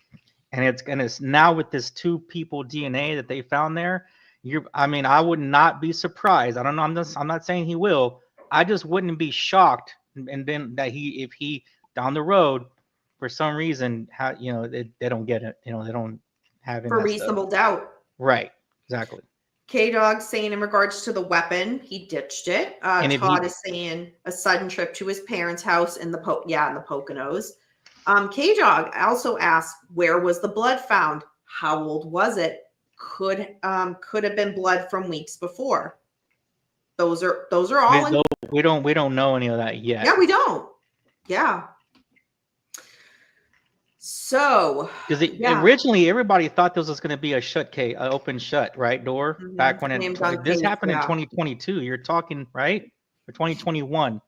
Speaker 2: And it's now with this two people DNA that they found there. I mean, I would not be surprised. I don't know. I'm not saying he will. I just wouldn't be shocked. And then if he down the road, for some reason, they don't get it. They don't have him
Speaker 1: For
Speaker 2: as the
Speaker 1: reasonable doubt.
Speaker 2: right. Exactly.
Speaker 1: K-Dog saying in regards to the weapon, he ditched it.
Speaker 2: And if
Speaker 1: Todd
Speaker 2: he,
Speaker 1: is saying a sudden trip to his parents' house in the Poconos. K-Dog also asked, where was the blood found? How old was it? Could have been blood from weeks before. Those are all in.
Speaker 2: we don't know any of that yet.
Speaker 1: Yeah, we don't. Yeah. So,
Speaker 2: Because originally everybody thought this was going to be a shut case, an open shut, right, door. Back when this happened in 2022. You're talking, right? Or 2021.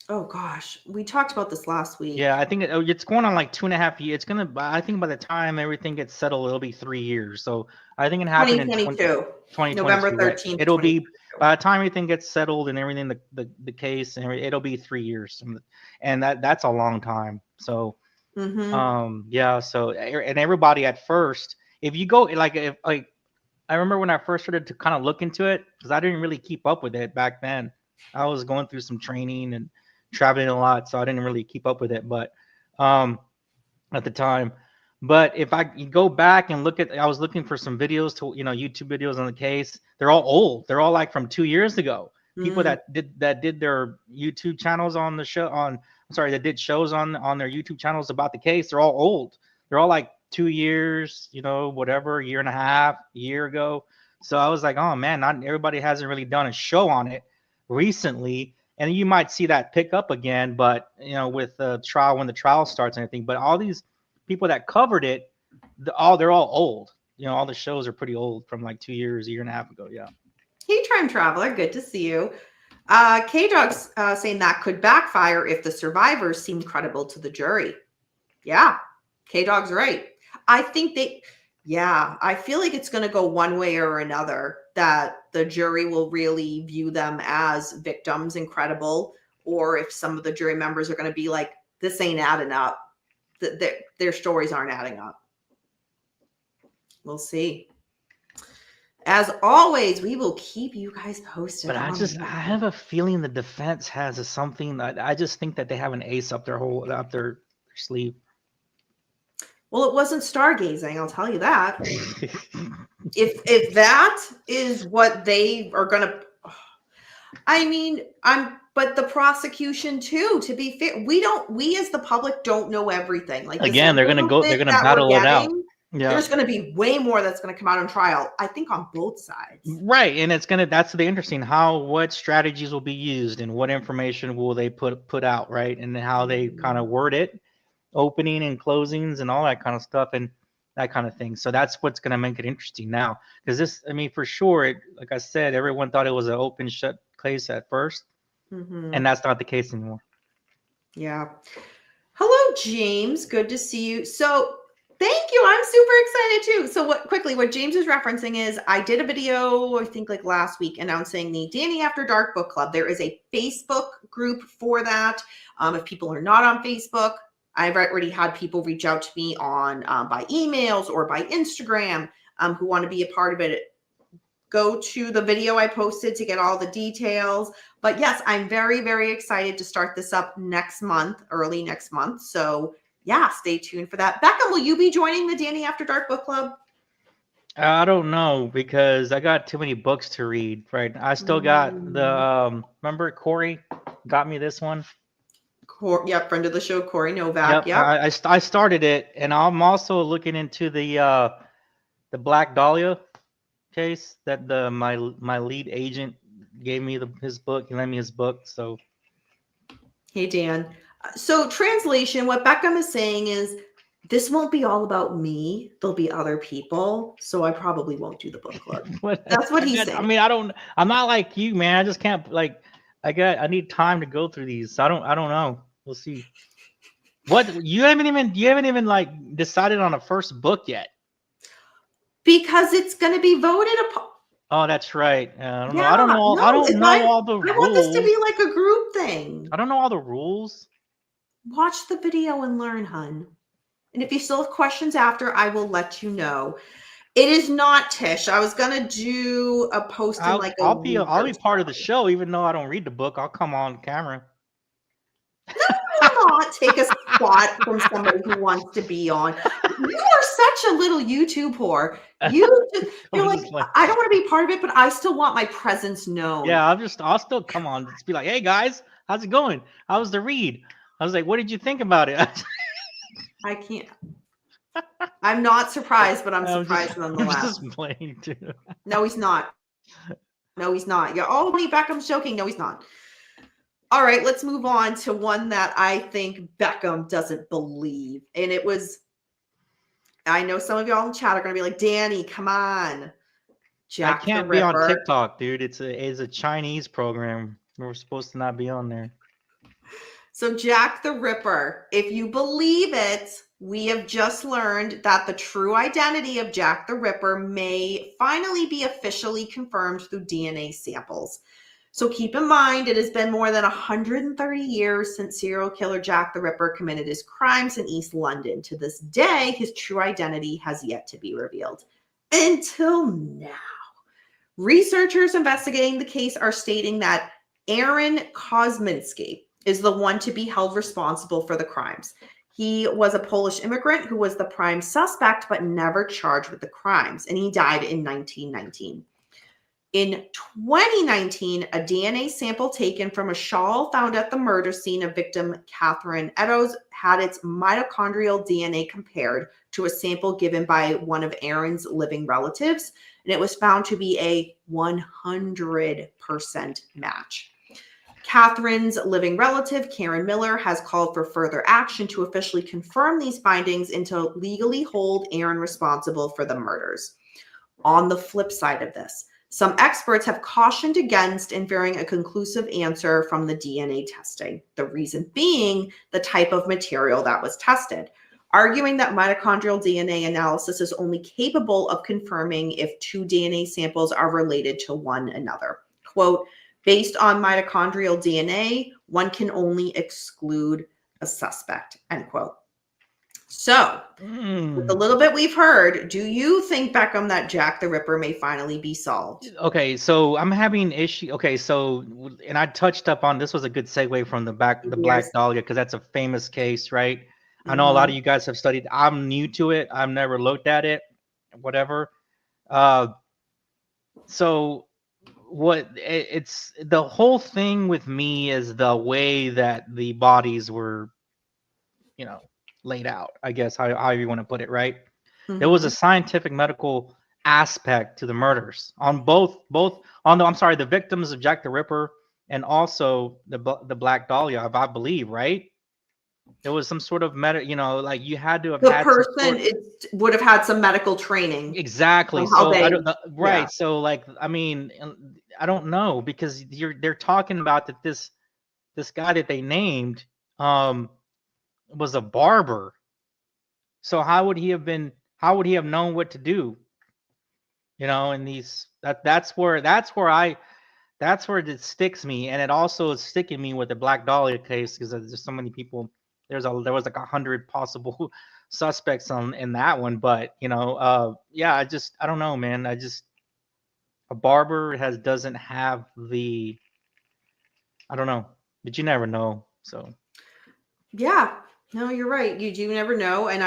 Speaker 1: Oh gosh, we talked about this last week.
Speaker 2: Yeah, I think it's going on like 2.5 years. I think by the time everything gets settled, it'll be 3 years. So I think it happened in 2022.
Speaker 1: November
Speaker 2: Right?
Speaker 1: 13th.
Speaker 2: It'll be by the time everything gets settled and everything, the case and it'll be 3 years, and that's a long time. So. Yeah, so and everybody at first, if you go like I remember when I first started to kind of look into it, because I didn't really keep up with it back then. I was going through some training and traveling a lot, so I didn't really keep up with it, but at the time. But if you go back and I was looking for some videos to YouTube videos on the case. They're all old. They're all like from 2 years ago. People that did their YouTube channels on the show that did shows on their YouTube channels about the case. They're all old. They're all like 2 years, whatever, a year and a half, a year ago. So I was like, oh man, not everybody hasn't really done a show on it recently. And you might see that pick up again, but with the trial, when the trial starts and everything. But all these people that covered it, they're all old. All the shows are pretty old from like 2 years, a year and a half ago. Yeah.
Speaker 1: Hey, Time Traveler, good to see you. K-Dog's saying that could backfire if the survivors seem credible to the jury. Yeah, K-Dog's right. I think I feel like it's going to go one way or another, that the jury will really view them as victims and credible, or if some of the jury members are going to be like, this ain't adding up. Their stories aren't adding up. We'll see. As always, we will keep you guys posted.
Speaker 2: But I have a feeling the defense has something. I just think that they have an ace up their sleeve.
Speaker 1: Well, it wasn't stargazing, I'll tell you that. if that is what they are going to, but the prosecution too, to be fair, we as the public don't know everything. Like,
Speaker 2: again, they're going to battle it out.
Speaker 1: Yeah. There's going to be way more that's going to come out on trial, I think, on both sides.
Speaker 2: Right. And that's the interesting, what strategies will be used and what information will they put out, right? And how they kind of word it, opening and closings and all that kind of stuff and that kind of thing. So that's what's going to make it interesting now. Because for sure, like I said, everyone thought it was an open shut case at first. And that's not the case anymore.
Speaker 1: Yeah. Hello, James. Good to see you. So Thank you. I'm super excited too. So what James is referencing is I did a video, I think like last week, announcing the Danny After Dark book club. There is a Facebook group for that. If people are not on Facebook, I've already had people reach out to me on by emails or by Instagram who want to be a part of it. Go to the video I posted to get all the details. But yes, I'm very, very excited to start this up next month, early next month. So yeah, stay tuned for that. Beckham, will you be joining the Danny After Dark book club?
Speaker 2: I don't know because I got too many books to read. Right, I still got the remember Corey got me this one.
Speaker 1: Yeah, friend of the show, Corey Novak.
Speaker 2: Yep,
Speaker 1: Yep.
Speaker 2: I started it, and I'm also looking into the Black Dahlia case that my lead agent gave me his book. He lent me his book, so.
Speaker 1: Hey, Dan. So translation, what Beckham is saying is this won't be all about me. There'll be other people. So I probably won't do the book club. That's what he's saying.
Speaker 2: I mean, I'm not like you, man. I just can't I need time to go through these. I don't know. We'll see. What you haven't even like decided on a first book yet.
Speaker 1: Because it's going to be voted upon.
Speaker 2: Oh, that's right. I don't know.
Speaker 1: Yeah,
Speaker 2: I don't know.
Speaker 1: no,
Speaker 2: I don't know all the rules.
Speaker 1: I want this to be like a group thing.
Speaker 2: I don't know all the rules.
Speaker 1: Watch the video and learn, hun. And if you still have questions after, I will let you know. It is not Tish. I was gonna do a post in like
Speaker 2: I'll be part of the show, even though I don't read the book. I'll come on camera.
Speaker 1: No, you will not take a spot from somebody who wants to be on. You are such a little YouTube whore. You're like, I don't want to be part of it, but I still want my presence known.
Speaker 2: Yeah, I'll still come on. Just be like, hey guys, how's it going? How was the read? I was like, what did you think about it?
Speaker 1: I can't. I'm not surprised, but I'm surprised nonetheless.
Speaker 2: I'm just playing too.
Speaker 1: No, he's not. No, he's not. Yeah, oh, Beckham's joking. No, he's not. All right, let's move on to one that I think Beckham doesn't believe. And it was, I know some of y'all in chat are going to be like, Danny, come on.
Speaker 2: Jack I can't be on TikTok, dude. It's a Chinese program. We're supposed to not be on there.
Speaker 1: So Jack the Ripper, if you believe it, we have just learned that the true identity of Jack the Ripper may finally be officially confirmed through DNA samples. So keep in mind, it has been more than 130 years since serial killer Jack the Ripper committed his crimes in East London. To this day, his true identity has yet to be revealed. Until now. Researchers investigating the case are stating that Aaron Kosminski is the one to be held responsible for the crimes. He was a Polish immigrant who was the prime suspect, but never charged with the crimes, and he died in 1919. In 2019, a DNA sample taken from a shawl found at the murder scene of victim Catherine Eddowes had its mitochondrial DNA compared to a sample given by one of Aaron's living relatives, and it was found to be a 100% match. Catherine's living relative, Karen Miller, has called for further action to officially confirm these findings and to legally hold Aaron responsible for the murders. On the flip side of this, some experts have cautioned against inferring a conclusive answer from the DNA testing, the reason being the type of material that was tested, arguing that mitochondrial DNA analysis is only capable of confirming if two DNA samples are related to one another. Quote, based on mitochondrial DNA, one can only exclude a suspect, end quote. So, with the little bit we've heard, do you think, Beckham, that Jack the Ripper may finally be solved?
Speaker 2: Okay, so I'm having issue. Okay, so and I touched up on this was a good segue from the Black Dahlia because that's a famous case, right? Mm-hmm. I know a lot of you guys have studied. I'm new to it. I've never looked at it, whatever. So what it's the whole thing with me is the way that the bodies were, laid out, I guess, how you want to put it, right? Mm-hmm. There was a scientific medical aspect to the murders on the victims of Jack the Ripper and also the Black Dahlia, I believe, right? There was some sort of like you had to have
Speaker 1: the person would have had some medical training.
Speaker 2: Exactly. So I don't know, right. Yeah. So like, I mean, I don't know because they're talking about that this guy that they named was a barber. So how would he have been? How would he have known what to do? You know, and that's where it sticks me, and it also is sticking me with the Black Dahlia case because there's so many people. There was like 100 possible suspects in that one, but yeah, I don't know, man. A barber doesn't have the, I don't know, but you never know. So
Speaker 1: Yeah, no, you're right. You do never know. And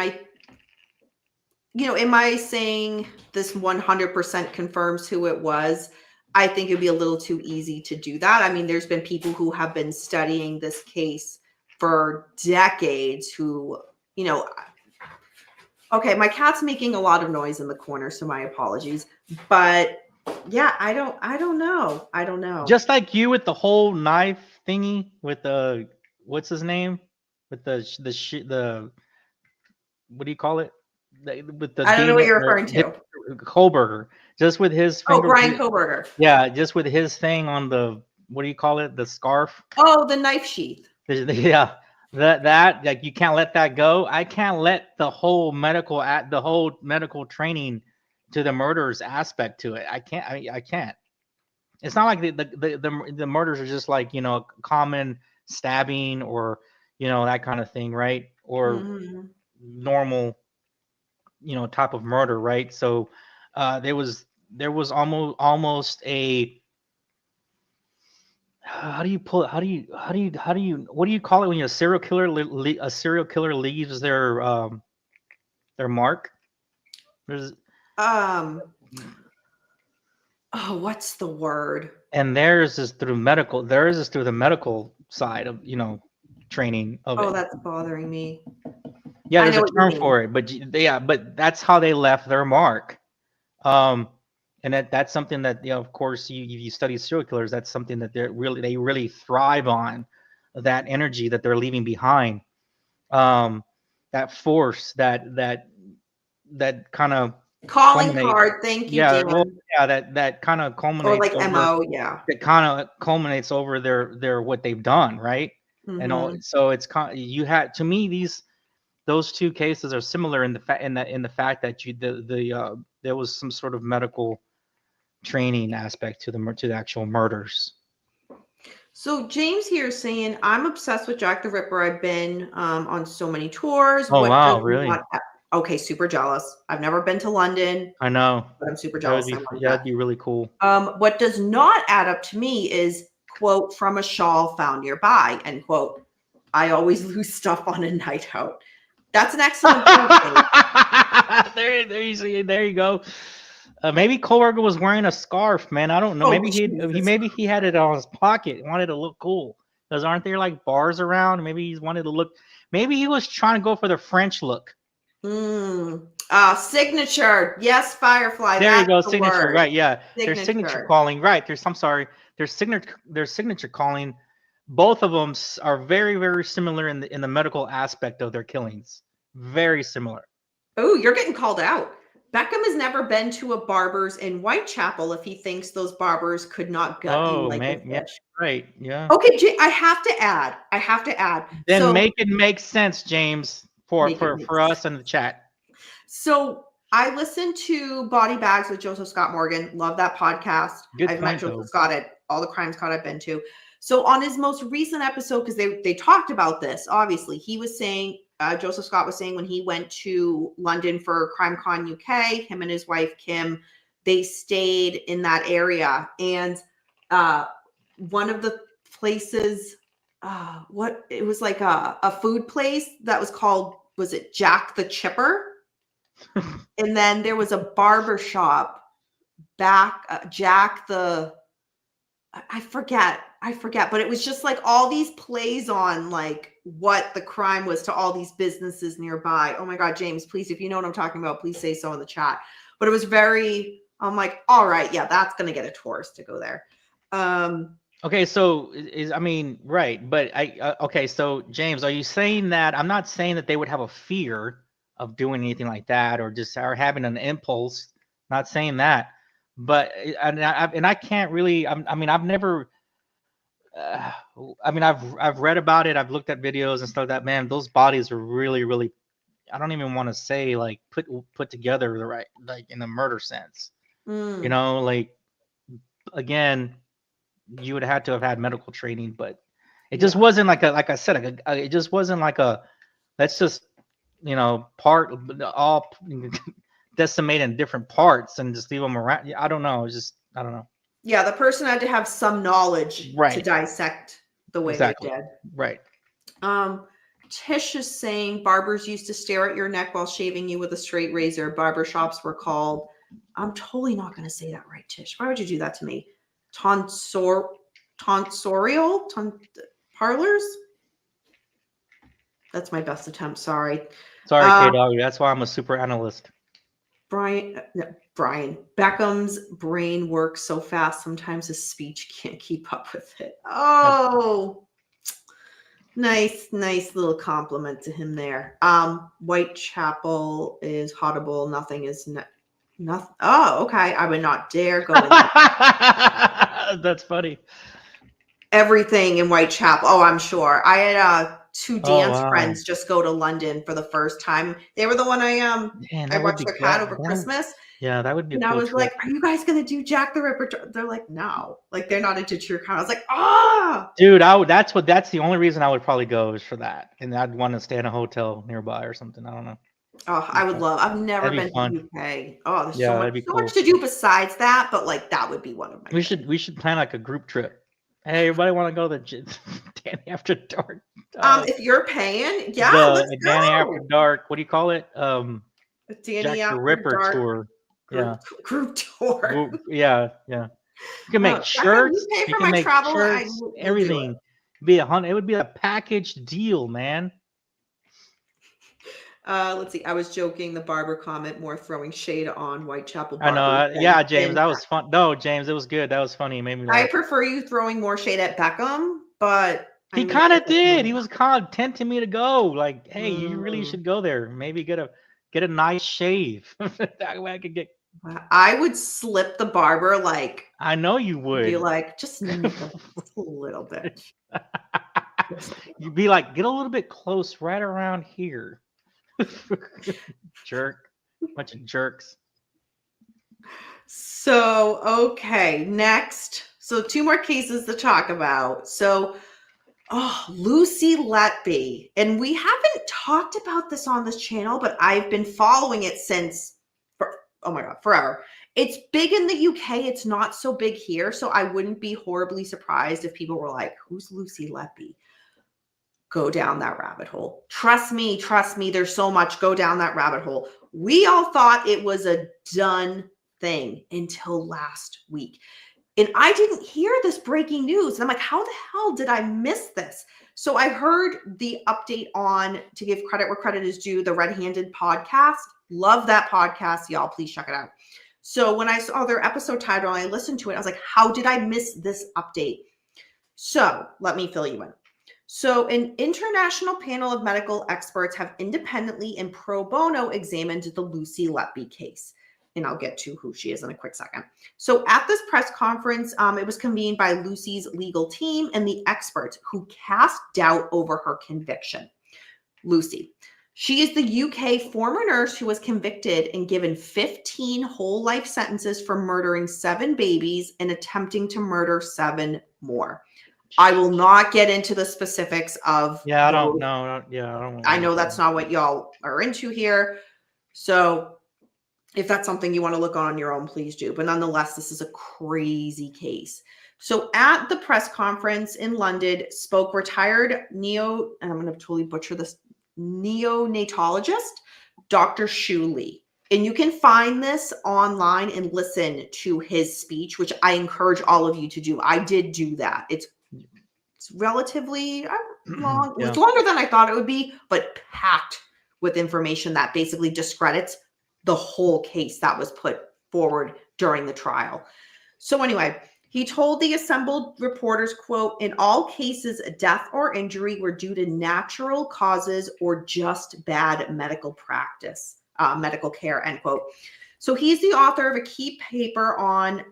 Speaker 1: am I saying this 100% confirms who it was? I think it'd be a little too easy to do that. I mean, there's been people who have been studying this case for decades who, okay, my cat's making a lot of noise in the corner, so my apologies. But yeah, I don't know. I don't know.
Speaker 2: just like you with the whole knife thingy with the, what's his name? With the what do you call it? With the
Speaker 1: I don't know what
Speaker 2: demon,
Speaker 1: you're referring to.
Speaker 2: Kohlberger, just with his
Speaker 1: Oh,
Speaker 2: finger.
Speaker 1: Brian Koberger.
Speaker 2: Yeah, just with his thing on the, what do you call it? The scarf.
Speaker 1: Oh, the knife sheath.
Speaker 2: Yeah, that like you can't let that go. I can't let the whole medical training to the murders aspect to it. I can't. I can't. It's not like the murders are just like common stabbing or that kind of thing, right? Or
Speaker 1: Mhm.
Speaker 2: normal type of murder, right? So there was almost a, how do you pull it? What do you call it when a serial killer leaves their mark? There's
Speaker 1: Oh, what's the word?
Speaker 2: and theirs is through the medical side of training of
Speaker 1: Oh,
Speaker 2: it.
Speaker 1: that's bothering me.
Speaker 2: Yeah,
Speaker 1: I
Speaker 2: there's
Speaker 1: know
Speaker 2: a
Speaker 1: what you
Speaker 2: term
Speaker 1: mean.
Speaker 2: for it, but that's how they left their mark. And that's something that of course, you study serial killers, that's something that they really thrive on, that energy that they're leaving behind, that force that kind of
Speaker 1: Calling
Speaker 2: culminate.
Speaker 1: card. Thank you,
Speaker 2: Yeah, well,
Speaker 1: Dan.
Speaker 2: yeah, that kind of
Speaker 1: Or
Speaker 2: culminates
Speaker 1: like
Speaker 2: over
Speaker 1: MO. Yeah.
Speaker 2: their what they've done, right? And all,
Speaker 1: Hmm.
Speaker 2: so it's you had, to me, those two cases are similar in the fact that there was some sort of medical training aspect to the actual murders.
Speaker 1: So James here is saying, I'm obsessed with Jack the Ripper. I've been on so many tours.
Speaker 2: Oh
Speaker 1: What does
Speaker 2: wow, really?
Speaker 1: not okay, super jealous. I've never been to London,
Speaker 2: I know.
Speaker 1: but I'm super jealous. I want
Speaker 2: That'd
Speaker 1: that.
Speaker 2: be really cool.
Speaker 1: What does not add up to me is, quote, from a shawl found nearby, end quote. I always lose stuff on a night out. That's an excellent point, James.
Speaker 2: There you go. Maybe Kohlberger was wearing a scarf, man. I don't know.
Speaker 1: Oh,
Speaker 2: Maybe
Speaker 1: Jesus.
Speaker 2: he had it on his pocket. Wanted to look cool. Because aren't there like bars around? Maybe he wanted to look. Maybe he was trying to go for the French look.
Speaker 1: Signature. Yes, Firefly.
Speaker 2: There you
Speaker 1: That's
Speaker 2: go.
Speaker 1: the
Speaker 2: Signature.
Speaker 1: word.
Speaker 2: Right. Yeah. There's signature
Speaker 1: Signature.
Speaker 2: calling. Right. I'm sorry. There's signature calling. Both of them are very, very similar in the medical aspect of their killings. Very similar.
Speaker 1: Oh, you're getting called out. Beckham has never been to a barber's in Whitechapel if he thinks those barbers could not gut you
Speaker 2: Oh
Speaker 1: like a
Speaker 2: man. Yeah.
Speaker 1: fish.
Speaker 2: Right. Yeah.
Speaker 1: Okay, I have to add. I have to add.
Speaker 2: Then
Speaker 1: So
Speaker 2: make it make sense, James, for
Speaker 1: make it
Speaker 2: for
Speaker 1: make
Speaker 2: for us in the chat.
Speaker 1: So I listened to Body Bags with Joseph Scott Morgan. Love that podcast.
Speaker 2: Good
Speaker 1: I've met
Speaker 2: point,
Speaker 1: Joseph
Speaker 2: though.
Speaker 1: Scott at all the crime Scott I've been to. So on his most recent episode, because they talked about this, obviously, he was saying, Joseph Scott was saying when he went to London for CrimeCon UK, him and his wife, Kim, they stayed in that area. And one of the places, it was like a food place that was called, was it Jack the Chipper? And then there was a barber shop back, Jack the, I forget, but it was just like all these plays on like what the crime was to all these businesses nearby. Oh my God, James, please, if you know what I'm talking about, please say so in the chat. But it was I'm like, all right, yeah, that's going to get a tourist to go there.
Speaker 2: Okay, so I mean, right, but okay, so James, are you saying that? I'm not saying that they would have a fear of doing anything like that or having an impulse. Not saying that, but I can't really. I mean, I've never. Uh, I mean, I've read about it. I've looked at videos and stuff like that. Man, those bodies are really, really I don't even want to say like put together the right, like in the murder sense. You
Speaker 1: Mm,
Speaker 2: know, like again, you would have to have had medical training, but it just
Speaker 1: yeah.
Speaker 2: wasn't like a, like I said, it just wasn't like a, let's just, part all decimate in different parts and just leave them around. I don't know. It's just, I don't know.
Speaker 1: Yeah, the person had to have some knowledge to
Speaker 2: Right.
Speaker 1: dissect the way they
Speaker 2: Exactly.
Speaker 1: did.
Speaker 2: Right.
Speaker 1: Tish is saying barbers used to stare at your neck while shaving you with a straight razor. Barber shops were called. I'm totally not going to say that right, Tish. Why would you do that to me? Tonsorial parlors. That's my best attempt. Sorry.
Speaker 2: Sorry, K Dog. That's why I'm a super analyst.
Speaker 1: Brian Beckham's brain works so fast sometimes his speech can't keep up with it. Oh, nice little compliment to him there. Whitechapel is Hotable. Nothing is nothing. Oh, okay. I would not dare go in there.
Speaker 2: That's funny.
Speaker 1: Everything in Whitechapel. Oh, I'm sure. I had two dance
Speaker 2: wow.
Speaker 1: friends just go to London for the first time. They were the one I
Speaker 2: Man,
Speaker 1: I
Speaker 2: that would
Speaker 1: watched
Speaker 2: be
Speaker 1: their cat over Christmas.
Speaker 2: Yeah, that would be a
Speaker 1: And I
Speaker 2: cool
Speaker 1: was
Speaker 2: trip.
Speaker 1: like, "Are you guys gonna do Jack the Ripper?" They're like, "No." Like they're not into true crime. I was like, "Ah."
Speaker 2: Dude, that's the only reason I would probably go is for that. And I'd want to stay in a hotel nearby or something. I don't know.
Speaker 1: Oh, I would love. I've never
Speaker 2: That'd be
Speaker 1: been
Speaker 2: fun.
Speaker 1: to UK. Oh, there's
Speaker 2: Yeah, that'd be
Speaker 1: so much
Speaker 2: cool.
Speaker 1: to do besides that, but like that would be one of my.
Speaker 2: We should plan like a group trip. Hey, everybody want to go to the Danny After Dark?
Speaker 1: If you're paying, yeah, let's
Speaker 2: the Danny After
Speaker 1: go.
Speaker 2: Dark. What do you call it?
Speaker 1: Danny
Speaker 2: Jack the
Speaker 1: After
Speaker 2: Ripper
Speaker 1: Dark
Speaker 2: tour.
Speaker 1: group tour.
Speaker 2: Yeah. You can make
Speaker 1: Beckham, you
Speaker 2: shirts.
Speaker 1: pay
Speaker 2: You
Speaker 1: for
Speaker 2: can
Speaker 1: my
Speaker 2: make
Speaker 1: travel.
Speaker 2: shirts.
Speaker 1: Will do
Speaker 2: Everything.
Speaker 1: it.
Speaker 2: Be $100. It would be a package deal, man.
Speaker 1: Let's see. I was joking. The barber comment more throwing shade on Whitechapel.
Speaker 2: I know.
Speaker 1: Barbers
Speaker 2: Yeah,
Speaker 1: than
Speaker 2: James, that was fun. No, James, it was good. That was funny. It made me laugh.
Speaker 1: I prefer you throwing more shade at Beckham, but
Speaker 2: He kind of did. He was kind of tempting me to go. Like, hey, you really should go there. Maybe get a nice shave. That way I could get.
Speaker 1: I would slip the barber like.
Speaker 2: I know you would.
Speaker 1: Be like just a little bit.
Speaker 2: You'd be like, get a little bit close, right around here. Jerk, bunch of jerks.
Speaker 1: So okay, next. So 2 more cases to talk about. So, Lucy Letby, and we haven't talked about this on this channel, but I've been following it since, oh my God, forever. It's big in the UK. It's not so big here. So I wouldn't be horribly surprised if people were like, who's Lucy Letby? Go down that rabbit hole. Trust me. There's so much. Go down that rabbit hole. We all thought it was a done thing until last week. And I didn't hear this breaking news. And I'm like, how the hell did I miss this? So I heard the update on, to give credit where credit is due, the Red Handed podcast. Love that podcast. Y'all, please check it out. So when I saw their episode title and I listened to it, I was like, how did I miss this update? So let me fill you in. So an international panel of medical experts have independently and pro bono examined the Lucy Letby case. And I'll get to who she is in a quick second. So at this press conference, it was convened by Lucy's legal team and the experts who cast doubt over her conviction. Lucy. She is the UK former nurse who was convicted and given 15 whole life sentences for murdering 7 babies and attempting to murder 7 more. I will not get into the specifics of.
Speaker 2: Yeah, I don't know. Yeah, I don't.
Speaker 1: I know that's not what y'all are into here. So if that's something you want to look on your own, please do. But nonetheless, this is a crazy case. So at the press conference in London spoke retired and I'm going to totally butcher this, neonatologist, Dr. Shu Lee. And you can find this online and listen to his speech, which I encourage all of you to do. I did do that. It's relatively long. Yeah. It's longer than I thought it would be, but packed with information that basically discredits the whole case that was put forward during the trial. So anyway, he told the assembled reporters, quote, in all cases, death or injury were due to natural causes or just bad medical practice, medical care, end quote. So he's the author of a key paper on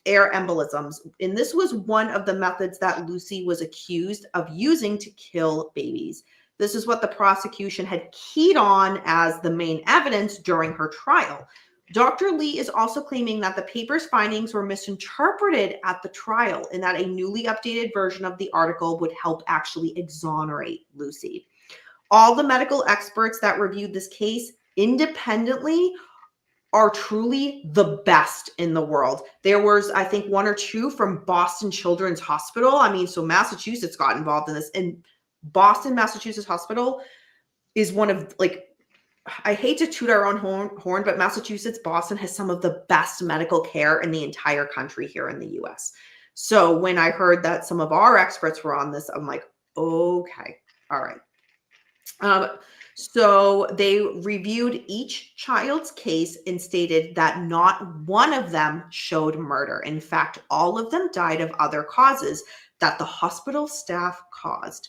Speaker 1: air embolisms. And this was one of the methods that Lucy was accused of using to kill babies. This is what the prosecution had keyed on as the main evidence during her trial. Dr. Lee is also claiming that the paper's findings were misinterpreted at the trial and that a newly updated version of the article would help actually exonerate Lucy. All the medical experts that reviewed this case independently are truly the best in the world. There was, I think, 1 or 2 from Boston Children's Hospital. I mean, so Massachusetts got involved in this. And Boston, Massachusetts Hospital is one of, like, I hate to toot our own horn, but Massachusetts, Boston has some of the best medical care in the entire country here in the US. So when I heard that some of our experts were on this, I'm like, okay, all right. So they reviewed each child's case and stated that not one of them showed murder. In fact, all of them died of other causes that the hospital staff caused.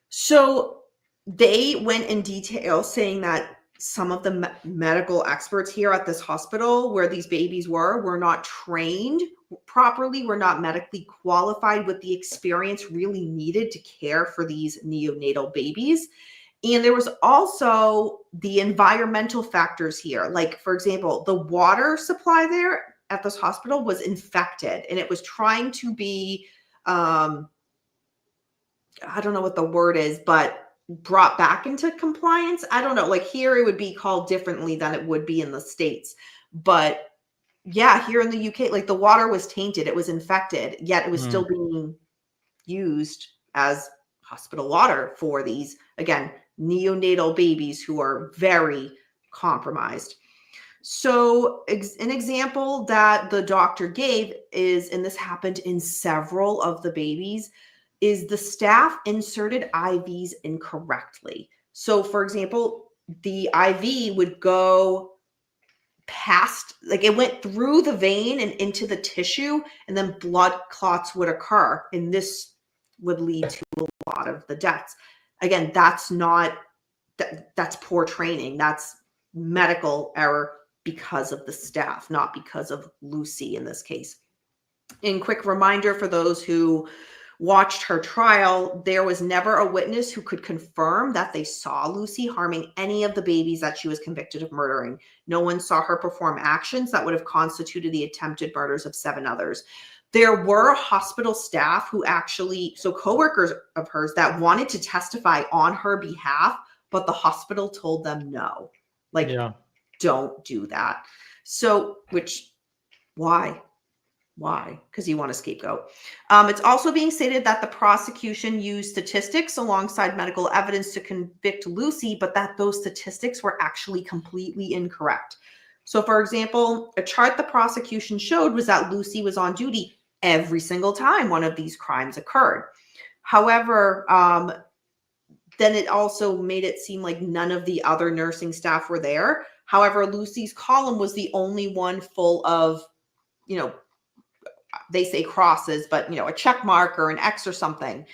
Speaker 1: So they went in detail saying that some of the medical experts here at this hospital where these babies were not trained properly, were not medically qualified with the experience really needed to care for these neonatal babies. And there was also the environmental factors here. Like, for example, the water supply there at this hospital was infected and it was trying to be, I don't know what the word is, but brought back into compliance. I don't know. Like here, it would be called differently than it would be in the States. But yeah, here in the UK, like the water was tainted. It was infected, yet it was still being used as hospital water for these, again, neonatal babies who are very compromised. So an example that the doctor gave is, and this happened in several of the babies, is the staff inserted IVs incorrectly. So for example, the IV would go past, like it went through the vein and into the tissue, and then blood clots would occur. And this would lead to a lot of the deaths. Again, that's poor training. That's medical error because of the staff, not because of Lucy in this case. And quick reminder for those who watched her trial, there was never a witness who could confirm that they saw Lucy harming any of the babies that she was convicted of murdering. No one saw her perform actions that would have constituted the attempted murders of 7 others. There were hospital staff who actually, so coworkers of hers that wanted to testify on her behalf, but the hospital told them no. Like, don't do that. So, why? Why? Because you want a scapegoat. It's also being stated that the prosecution used statistics alongside medical evidence to convict Lucy, but that those statistics were actually completely incorrect. So, for example, a chart the prosecution showed was that Lucy was on duty every single time one of these crimes occurred. However, then it also made it seem like none of the other nursing staff were there. However, Lucy's column was the only one full of, they say crosses, but a check mark or an X or something.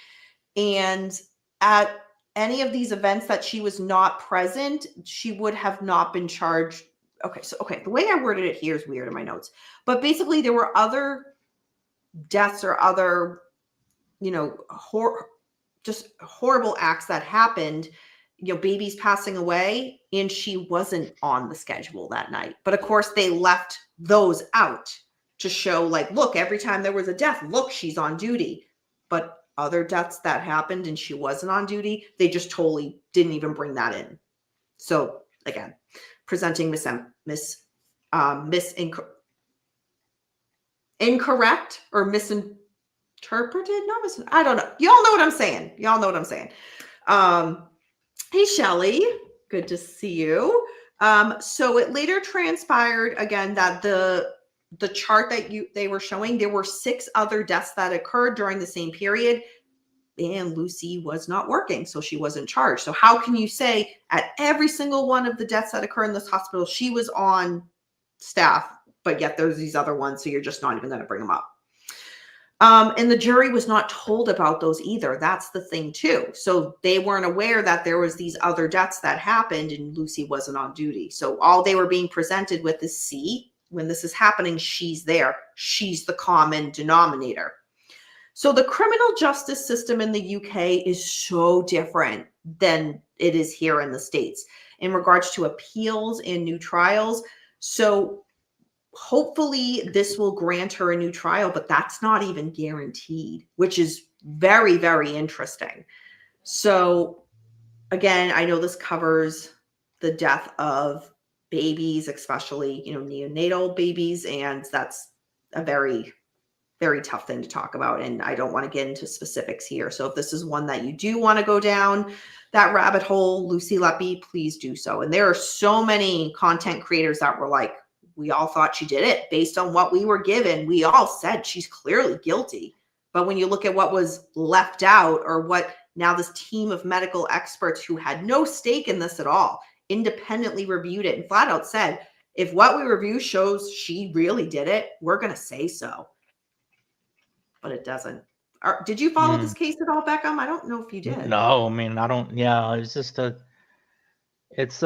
Speaker 1: And at any of these events that she was not present, she would have not been charged. Okay, the way I worded it here is weird in my notes. But basically there were other deaths or other, just horrible acts that happened, babies passing away, and she wasn't on the schedule that night. But of course they left those out to show, like, look, every time there was a death, look, she's on duty. But other deaths that happened and she wasn't on duty, they just totally didn't even bring that in. So again, presenting incorrect or misinterpreted. I don't know. Y'all know what I'm saying. Hey, Shelly, good to see you. So it later transpired again that the chart that they were showing, there were 6 other deaths that occurred during the same period, and Lucy was not working, so she wasn't charged. So how can you say at every single one of the deaths that occur in this hospital, she was on staff, but yet there's these other ones, so you're just not even going to bring them up? And the jury was not told about those either. That's the thing too. So they weren't aware that there was these other deaths that happened and Lucy wasn't on duty. So all they were being presented with is, see, when this is happening, she's there. She's the common denominator. So the criminal justice system in the UK is so different than it is here in the States in regards to appeals and new trials. So hopefully this will grant her a new trial, but that's not even guaranteed, which is very, very interesting. So again, I know this covers the death of babies, especially, neonatal babies, and that's a very, very tough thing to talk about. And I don't want to get into specifics here. So if this is one that you do want to go down that rabbit hole, Lucy Leppy, please do so. And there are so many content creators that were like, we all thought she did it based on what we were given. We all said she's clearly guilty. But when you look at what was left out, or what now this team of medical experts who had no stake in this at all, independently reviewed it and flat out said, if what we review shows she really did it, we're going to say so. But it doesn't. Did you follow this case at all, Beckham? I don't know if you did.
Speaker 2: No, I mean, I don't. Yeah, it's just it's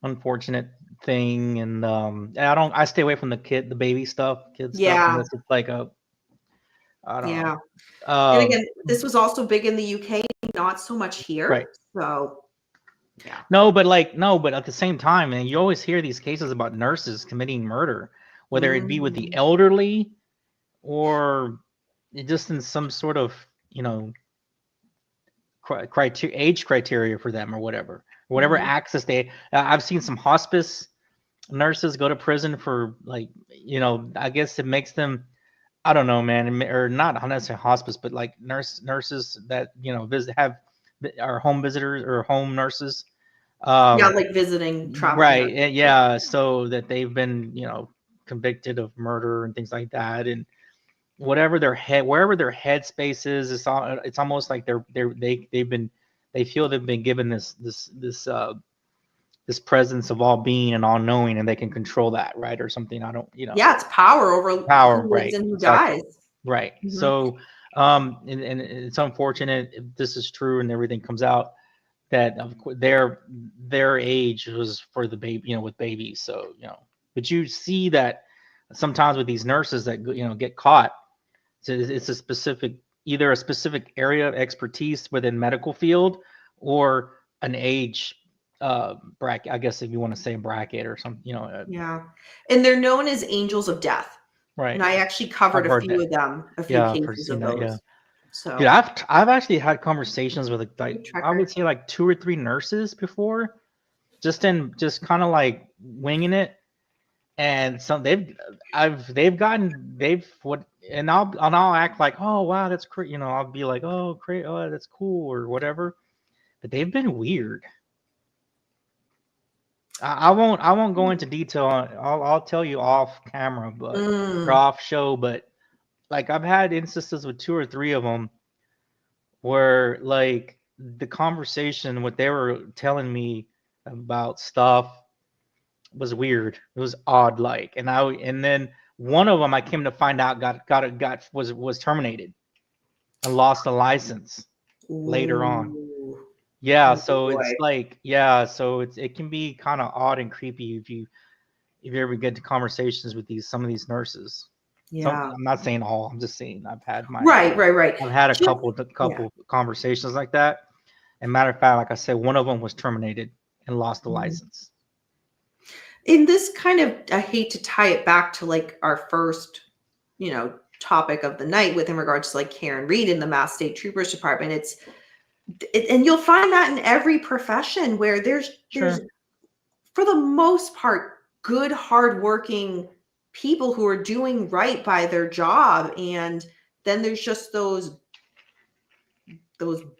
Speaker 2: unfortunate thing, and I stay away from the baby stuff, kid stuff, unless it's like I don't know.
Speaker 1: And again, this was also big in the UK, not so much here.
Speaker 2: Right.
Speaker 1: So, yeah.
Speaker 2: No, but at the same time, and you always hear these cases about nurses committing murder, whether it be with the elderly or just in some sort of, age criteria for them or whatever access I've seen some hospice nurses go to prison for, like, I guess it makes them, I don't know, man, or not necessarily hospice, but like nurses that, are home visitors or home nurses.
Speaker 1: Like visiting travel.
Speaker 2: Right. Yeah. So that they've been, convicted of murder and things like that. And wherever their headspace is, it's almost like they feel they've been given this presence of all being and all knowing, and they can control that, right? Or something. I don't,
Speaker 1: Yeah, it's power over who lives and who dies.
Speaker 2: Right. So, and it's unfortunate if this is true and everything comes out, that of course their age was for the baby, with babies. So, but you see that sometimes with these nurses that, get caught, so it's either a specific area of expertise within medical field, or an age bracket, I guess, if you want to say bracket or something,
Speaker 1: Yeah. And they're known as angels of death.
Speaker 2: Right.
Speaker 1: And I actually covered a few of them, a few cases of those.
Speaker 2: Yeah.
Speaker 1: So
Speaker 2: yeah, I've actually had conversations with I would say like 2 or 3 nurses before, just kind of like winging it, and some and I'll act like, oh wow, that's great, I'll be like, oh great, oh that's cool or whatever, but they've been weird. I won't go into detail on. I'll tell you off camera, but or off show, but like I've had instances with 2 or 3 of them where, like, the conversation, what they were telling me about stuff was weird. It was odd, like, and then one of them I came to find out was terminated and lost a license later on. Yeah, so it's like, so it can be kind of odd and creepy if you ever get to conversations with some of these nurses. Yeah, I'm not saying all. I'm just saying I've had my
Speaker 1: right.
Speaker 2: I've had a couple conversations like that. And matter of fact, like I said, one of them was terminated and lost the license.
Speaker 1: In this kind of, I hate to tie it back to like our first, topic of the night in regards to like Karen Reed in the Mass State Troopers Department. And you'll find that in every profession where there's for the most part, good, hardworking people who are doing right by their job. And then there's just those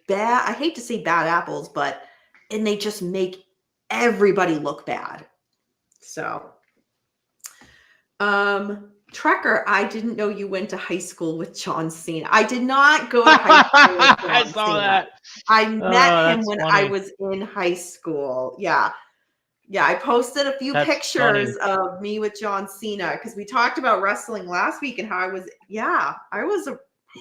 Speaker 1: bad, I hate to say bad apples, and they just make everybody look bad. So, Trekker, I didn't know you went to high school with John Cena. I did not go to high school with John
Speaker 2: I saw
Speaker 1: Cena.
Speaker 2: that.
Speaker 1: I met him when I was in high school. Yeah. Yeah, I posted a few pictures of me with John Cena because we talked about wrestling last week and how I was a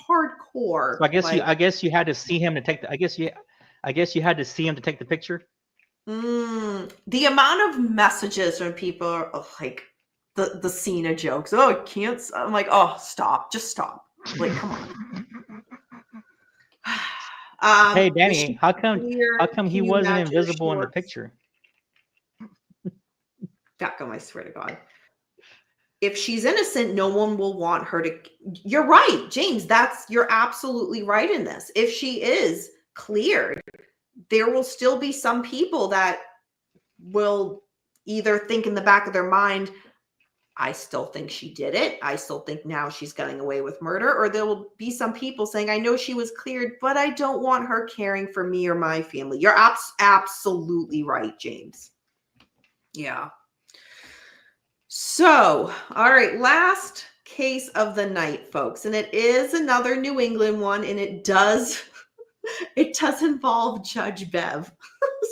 Speaker 1: hardcore.
Speaker 2: So I guess you had to see him to take the. I guess you had to see him to take the picture.
Speaker 1: The amount of messages from people are like the Cena jokes. Oh, I can't. I'm like, oh, stop, just stop. Like, come on.
Speaker 2: Hey,
Speaker 1: Is
Speaker 2: Danny,
Speaker 1: she
Speaker 2: how come
Speaker 1: clear?
Speaker 2: he
Speaker 1: Can you
Speaker 2: wasn't
Speaker 1: match her
Speaker 2: invisible in the
Speaker 1: shorts?
Speaker 2: picture?
Speaker 1: Beckham, I swear to God. If she's innocent, no one will want her to. You're right, James. You're absolutely right in this. If she is cleared, there will still be some people that will either think in the back of their mind, I still think she did it. I still think now she's getting away with murder. Or there will be some people saying, I know she was cleared, but I don't want her caring for me or my family. You're absolutely right, James. Yeah. So, all right, last case of the night, folks. And it is another New England one, and it does involve Judge Bev.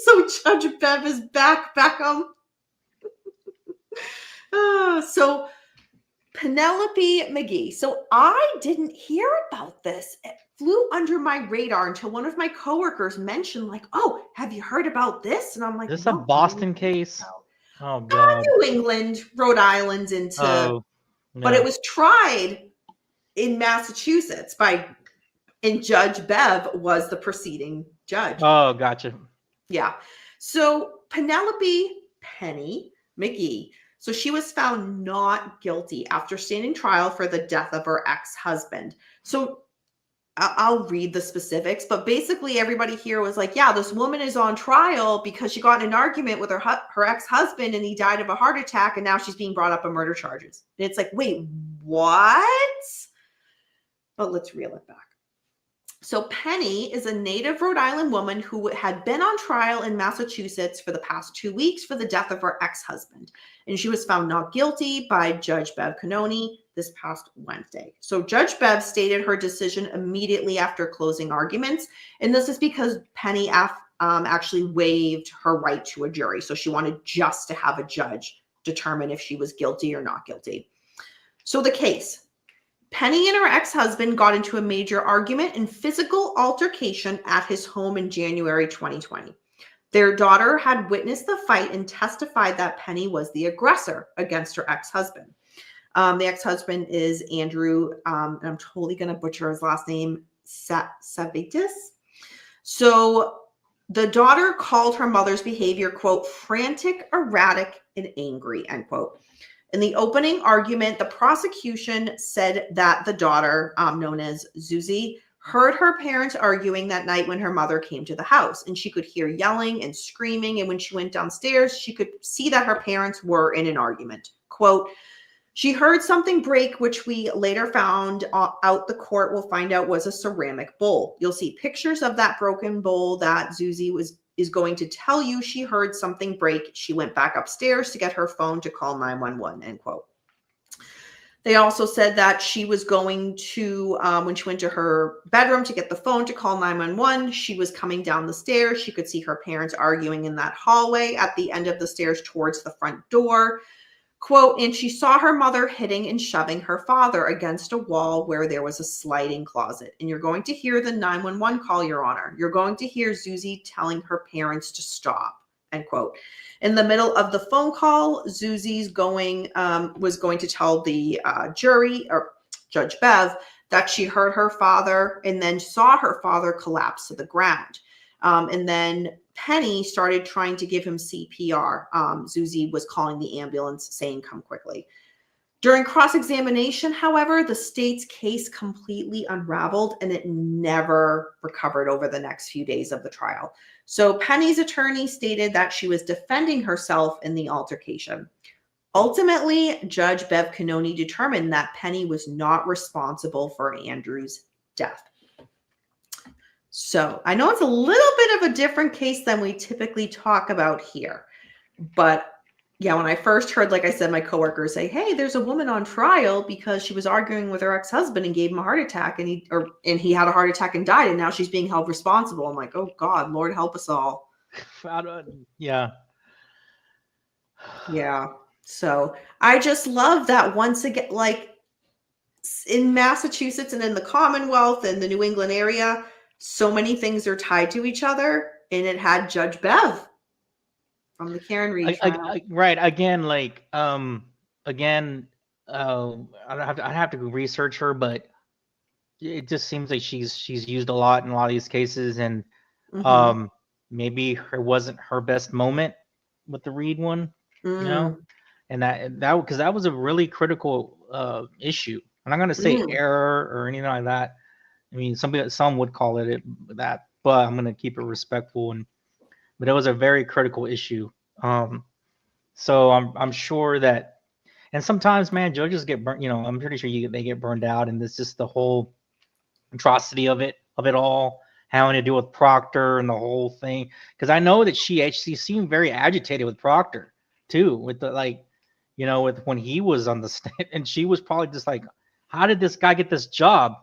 Speaker 1: So Judge Bev is back, Beckham. So Penelope McGee. So I didn't hear about this. It flew under my radar until one of my coworkers mentioned, like, oh, have you heard about this? And I'm like,
Speaker 2: Is this a
Speaker 1: no.
Speaker 2: Boston case? Oh God.
Speaker 1: New England, Rhode Island
Speaker 2: Oh
Speaker 1: but it
Speaker 2: no.
Speaker 1: was tried in Massachusetts and Judge Bev was the preceding judge.
Speaker 2: Oh, gotcha.
Speaker 1: Yeah. So Penelope Penny McGee. So she was found not guilty after standing trial for the death of her ex-husband. So I'll read the specifics, but basically everybody here was like, yeah, this woman is on trial because she got in an argument with her ex-husband and he died of a heart attack, and now she's being brought up on murder charges. And it's like, wait, what? But let's reel it back. So Penny is a native Rhode Island woman who had been on trial in Massachusetts for the past 2 weeks for the death of her ex-husband. And she was found not guilty by Judge Bev Canoni this past Wednesday. So Judge Bev stated her decision immediately after closing arguments. And this is because Penny actually waived her right to a jury. So she wanted just to have a judge determine if she was guilty or not guilty. So the case. Penny and her ex-husband got into a major argument and physical altercation at his home in January 2020. Their daughter had witnessed the fight and testified that Penny was the aggressor against her ex-husband. The ex-husband is Andrew, and I'm totally going to butcher his last name, Savitis. So the daughter called her mother's behavior, quote, frantic, erratic, and angry, end quote. In the opening argument, the prosecution said that the daughter, known as Zuzi, heard her parents arguing that night when her mother came to the house, and she could hear yelling and screaming. And when she went downstairs, she could see that her parents were in an argument. Quote, she heard something break, which we later found out the court will find out was a ceramic bowl. You'll see pictures of that broken bowl that Zuzi is going to tell you she heard something break. She went back upstairs to get her phone to call 911, end quote. They also said that she was going to, when she went to her bedroom to get the phone to call 911, she was coming down the stairs. She could see her parents arguing in that hallway at the end of the stairs towards the front door. Quote, and she saw her mother hitting and shoving her father against a wall where there was a sliding closet. And you're going to hear the 911 call, Your Honor. You're going to hear Zuzi telling her parents to stop, end quote. In the middle of the phone call, Zuzi's was going to tell the jury, or Judge Bev, that she heard her father and then saw her father collapse to the ground. And then Penny started trying to give him CPR. Zuzi was calling the ambulance saying, come quickly. During cross-examination, however, the state's case completely unraveled and it never recovered over the next few days of the trial. So Penny's attorney stated that she was defending herself in the altercation. Ultimately, Judge Bev Canoni determined that Penny was not responsible for Andrew's death. So I know it's a little bit of a different case than we typically talk about here. But yeah, when I first heard, like I said, my coworkers say, hey, there's a woman on trial because she was arguing with her ex-husband and gave him a heart attack, and he had a heart attack and died, and now she's being held responsible. I'm like, oh God, Lord help us all.
Speaker 2: Yeah.
Speaker 1: Yeah. So I just love that once again, like in Massachusetts and in the Commonwealth and the New England area, so many things are tied to each other, and it had Judge Bev from the Karen Reed trial.
Speaker 2: Right. Again, again, I'd have to research her, but it just seems like she's used a lot in a lot of these cases, and
Speaker 1: Mm-hmm.
Speaker 2: maybe it wasn't her best moment with the Reed one, you know,
Speaker 1: Mm,
Speaker 2: and that because that was a really critical issue. I'm not gonna say
Speaker 1: mm.
Speaker 2: error or anything like that. I mean, some would call it that, but I'm gonna keep it respectful. But it was a very critical issue. So I'm sure that, and sometimes, man, judges get burnt. You know, I'm pretty sure they get burned out, and it's just the whole atrocity of it all, having to do with Proctor and the whole thing. Because I know that she seemed very agitated with Proctor too, with the like, you know, with when he was on the stand, and she was probably just like, how did this guy get this job?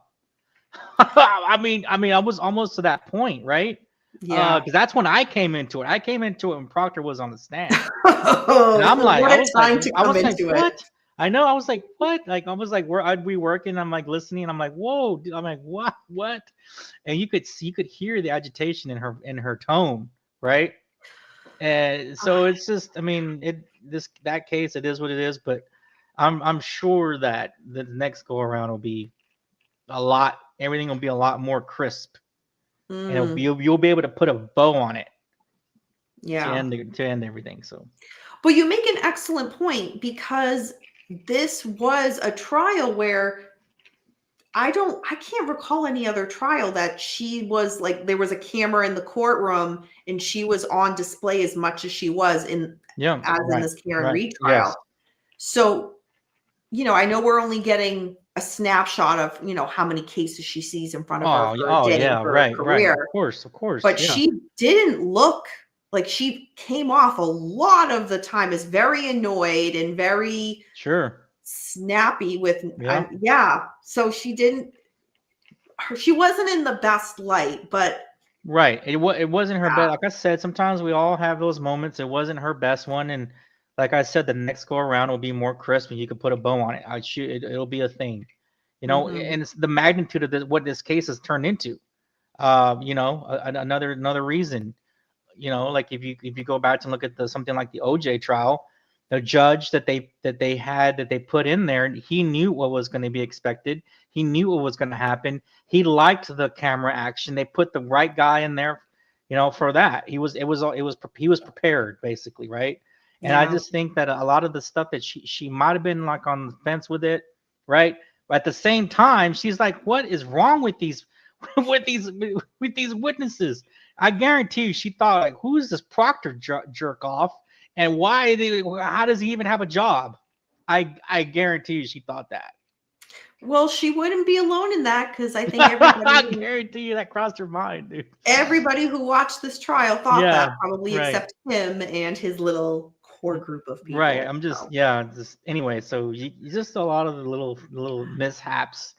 Speaker 2: I was almost to that point, right?
Speaker 1: Yeah.
Speaker 2: Because that's when I came into it. I came into it when Proctor was on the stand, and
Speaker 1: Oh, what a time to
Speaker 2: I
Speaker 1: come
Speaker 2: was like,
Speaker 1: into it.
Speaker 2: what? I know. I was like, what? Like, I was like, where I'd be working. I'm like listening. I'm like, whoa. Dude. I'm like, what? And you could hear the agitation in her tone, right? And so it's just, I mean, that case, it is what it is. But I'm sure that the next go around will be everything will be a lot more crisp, and
Speaker 1: Mm,
Speaker 2: you'll be able to put a bow on it
Speaker 1: yeah.
Speaker 2: to end everything. So
Speaker 1: But you make an excellent point because this was a trial where I can't recall any other trial that she was like there was a camera in the courtroom and she was on display as much as she was in
Speaker 2: yeah,
Speaker 1: as in
Speaker 2: right,
Speaker 1: this Karen
Speaker 2: right,
Speaker 1: Reed
Speaker 2: yes,
Speaker 1: trial. So, I know we're only getting a snapshot of, how many cases she sees in front of her for a
Speaker 2: oh
Speaker 1: day in
Speaker 2: yeah,
Speaker 1: her
Speaker 2: right,
Speaker 1: career,
Speaker 2: of course,
Speaker 1: but
Speaker 2: yeah,
Speaker 1: she didn't look like she came off a lot of the time as very annoyed and very
Speaker 2: sure,
Speaker 1: snappy with
Speaker 2: yeah.
Speaker 1: yeah, so she wasn't in the best light, but
Speaker 2: Right. It wasn't her
Speaker 1: yeah.
Speaker 2: best. Like I said, sometimes we all have those moments. It wasn't her best one, and like I said, the next go around will be more crisp, and you could put a bow on it. It'll be a thing, you know.
Speaker 1: Mhm.
Speaker 2: And it's the magnitude of what this case has turned into. You know, another reason. You know, like if you go back and look at something like the OJ trial, the judge that they put in there, he knew what was going to be expected. He knew what was going to happen. He liked the camera action. They put the right guy in there, you know, for that. He was prepared basically, right? And I
Speaker 1: Yeah.
Speaker 2: just think that a lot of the stuff that she might have been like on the fence with it, right? But at the same time, she's like, what is wrong with these with these witnesses? I guarantee you, she thought like, "Who is this Proctor jerk off, and how does he even have a job?" I guarantee you, she thought that.
Speaker 1: Well, she wouldn't be alone in that because I think
Speaker 2: I guarantee you that crossed her mind, dude.
Speaker 1: everybody who watched this trial thought that,
Speaker 2: Yeah,
Speaker 1: probably
Speaker 2: right,
Speaker 1: except him and his little core group of
Speaker 2: right.
Speaker 1: people,
Speaker 2: I'm just
Speaker 1: so
Speaker 2: yeah. Just anyway. So just a lot of the little mishaps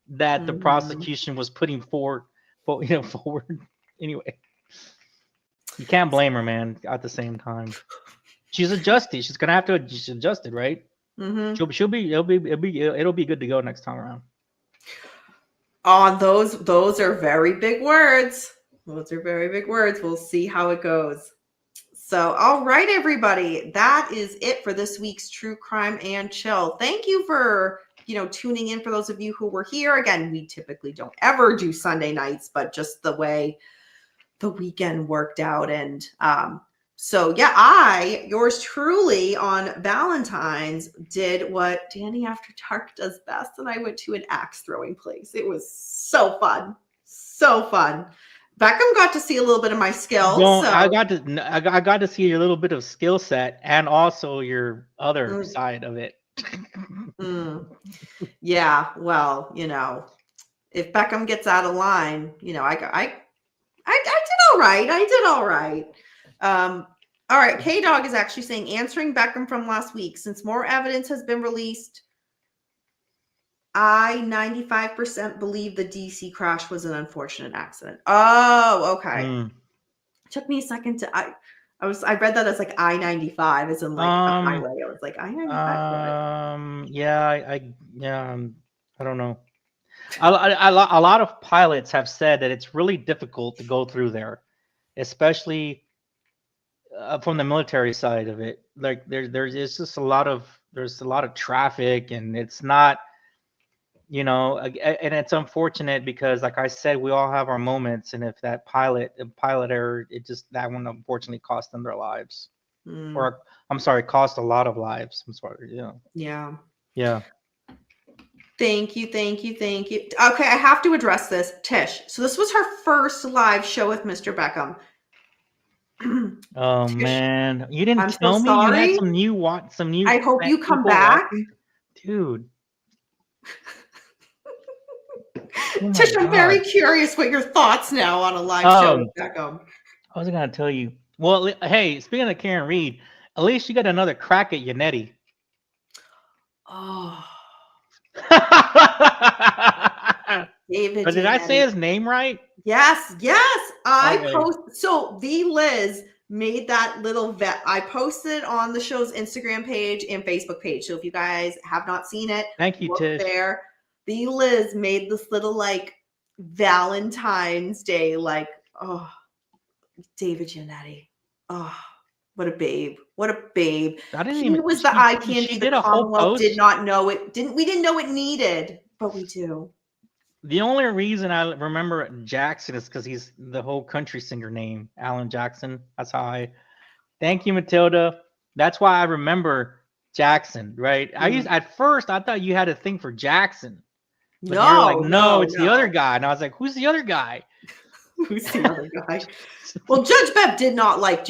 Speaker 2: that the
Speaker 1: mhm.
Speaker 2: prosecution was putting forward, forward. Anyway, you can't blame her, man. At the same time, she's adjusted. She's gonna have to. She's adjusted, right?
Speaker 1: Mhm.
Speaker 2: She'll be it'll be good to go next time around.
Speaker 1: Those are very big words. Those are very big words. We'll see how it goes. So, all right, everybody, that is it for this week's True Crime and Chill. Thank you for, tuning in. For those of you who were here, again, we typically don't ever do Sunday nights, but just the way the weekend worked out. And so, yeah, yours truly, on Valentine's did what Danny After Dark does best, and I went to an axe throwing place. It was so fun. So fun. Beckham got to see a little bit of my skills.
Speaker 2: Don't
Speaker 1: So,
Speaker 2: I got to see your little bit of skill set and also your other
Speaker 1: mm,
Speaker 2: side of it.
Speaker 1: mm, yeah, well, if Beckham gets out of line, I did all right. I did all right. All right. K Dog is actually saying, answering Beckham from last week, since more evidence has been released, I 95% believe the DC crash was an unfortunate accident. Oh, okay.
Speaker 2: Mm.
Speaker 1: Took me a second to I read that as like I-95, as in like the
Speaker 2: Um
Speaker 1: highway. I was like, I-95, what?
Speaker 2: yeah, yeah, I don't know. A lot of pilots have said that it's really difficult to go through there, especially from the military side of it. Like there's just there's a lot of traffic, and it's not You know, and it's unfortunate because, like I said, we all have our moments, and if that pilot error, that one unfortunately cost them their lives, or I'm sorry, cost a lot of lives. I'm sorry.
Speaker 1: Yeah.
Speaker 2: Yeah.
Speaker 1: Thank you. Okay, I have to address this. Tish. So this was her first live show with Mr. Beckham.
Speaker 2: Oh
Speaker 1: Tish,
Speaker 2: man, you didn't
Speaker 1: I'm so
Speaker 2: tell me you had
Speaker 1: sorry.
Speaker 2: some new
Speaker 1: I hope you come
Speaker 2: people
Speaker 1: back.
Speaker 2: watching, dude. Oh my
Speaker 1: Tish, I'm very
Speaker 2: God.
Speaker 1: curious what your thoughts now on a live show with Beckham.
Speaker 2: I was gonna tell you. Well, hey, speaking of Karen Reed, at least you got another crack at Yannetti.
Speaker 1: Oh,
Speaker 2: But
Speaker 1: David
Speaker 2: did I say
Speaker 1: Yannetti.
Speaker 2: his name right?
Speaker 1: Yes.
Speaker 2: Okay.
Speaker 1: So the Liz made that little I posted on the show's Instagram page and Facebook page. So if you guys have not seen it,
Speaker 2: Thank you,
Speaker 1: look
Speaker 2: Tish.
Speaker 1: there. The Liz made this little like Valentine's Day, like, oh, David Yannetti. Oh, what a babe. What a babe.
Speaker 2: I didn't
Speaker 1: He
Speaker 2: even.
Speaker 1: was the eye
Speaker 2: She
Speaker 1: candy the
Speaker 2: did a whole
Speaker 1: Commonwealth did
Speaker 2: post.
Speaker 1: not know it. We didn't know it needed, but we do.
Speaker 2: The only reason I remember Jackson is because he's the whole country singer name, Alan Jackson. That's how I. Thank you, Matilda. That's why I remember Jackson, right? At first I thought you had a thing for Jackson, but you're like, no, it's the other guy, and I was like, who's the other guy?
Speaker 1: Who's the other guy? Well, Judge Bev did not like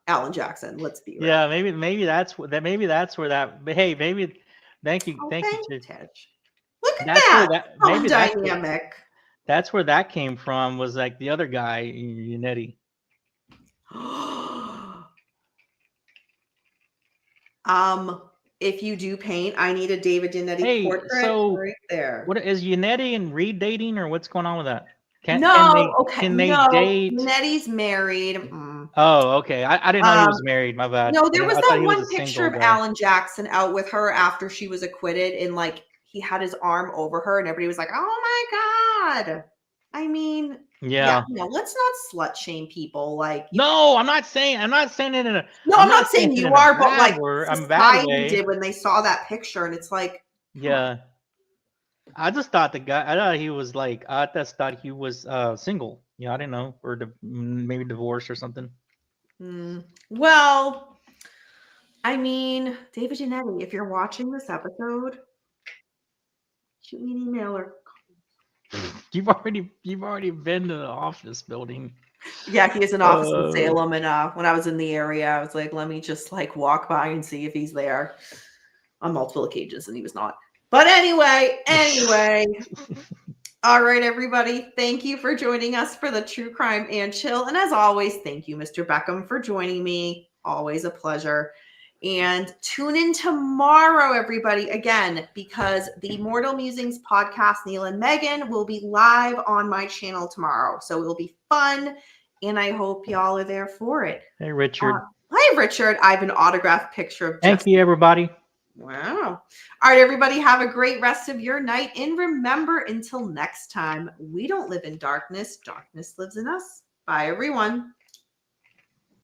Speaker 1: Alan Jackson. Let's be real.
Speaker 2: Yeah, maybe that's where that. But hey, maybe. Thank you,
Speaker 1: Thank
Speaker 2: you.
Speaker 1: Tish. Look at
Speaker 2: That's
Speaker 1: that.
Speaker 2: where that maybe
Speaker 1: dynamic.
Speaker 2: That's where that came from. Was like the other guy, Yannetti.
Speaker 1: If you do paint, I need a David Yannetti portrait right there.
Speaker 2: What is Yannetti and Reed dating, or what's going on with that? Can they date?
Speaker 1: Yannetti's married.
Speaker 2: Oh, okay. I didn't know he was married. My bad.
Speaker 1: No, there was that
Speaker 2: he
Speaker 1: one picture of Alan Jackson out with her after she was acquitted, and like he had his arm over her, and everybody was like, "Oh my God!" I mean,
Speaker 2: yeah.
Speaker 1: Let's not slut shame people. Like,
Speaker 2: no, I'm not saying it in a.
Speaker 1: No, I'm not saying you are, but like
Speaker 2: society
Speaker 1: did when they saw that picture, and it's like,
Speaker 2: yeah. I just thought the guy. I thought he was like. I just thought he was single. Yeah, I didn't know, or maybe divorced or something.
Speaker 1: Well, I mean, David Yannetti, if you're watching this episode, shoot me an email or.
Speaker 2: You've already been to the office building.
Speaker 1: Yeah, he has an office in Salem, and when I was in the area, I was like, let me just like walk by and see if he's there on multiple occasions, and he was not. But anyway. All right, everybody. Thank you for joining us for the True Crime and Chill. And as always, thank you, Mr. Beckham, for joining me. Always a pleasure. And tune in tomorrow, everybody, again, because the Mortal Musings podcast, Neil and Megan, will be live on my channel tomorrow. So it'll be fun, and I hope y'all are there for it.
Speaker 2: Hey, Richard.
Speaker 1: Hi, Richard. I have an autographed picture of
Speaker 2: Thank you, everybody.
Speaker 1: Wow. All right, everybody, have a great rest of your night. And remember, until next time, we don't live in darkness. Darkness lives in us. Bye, everyone.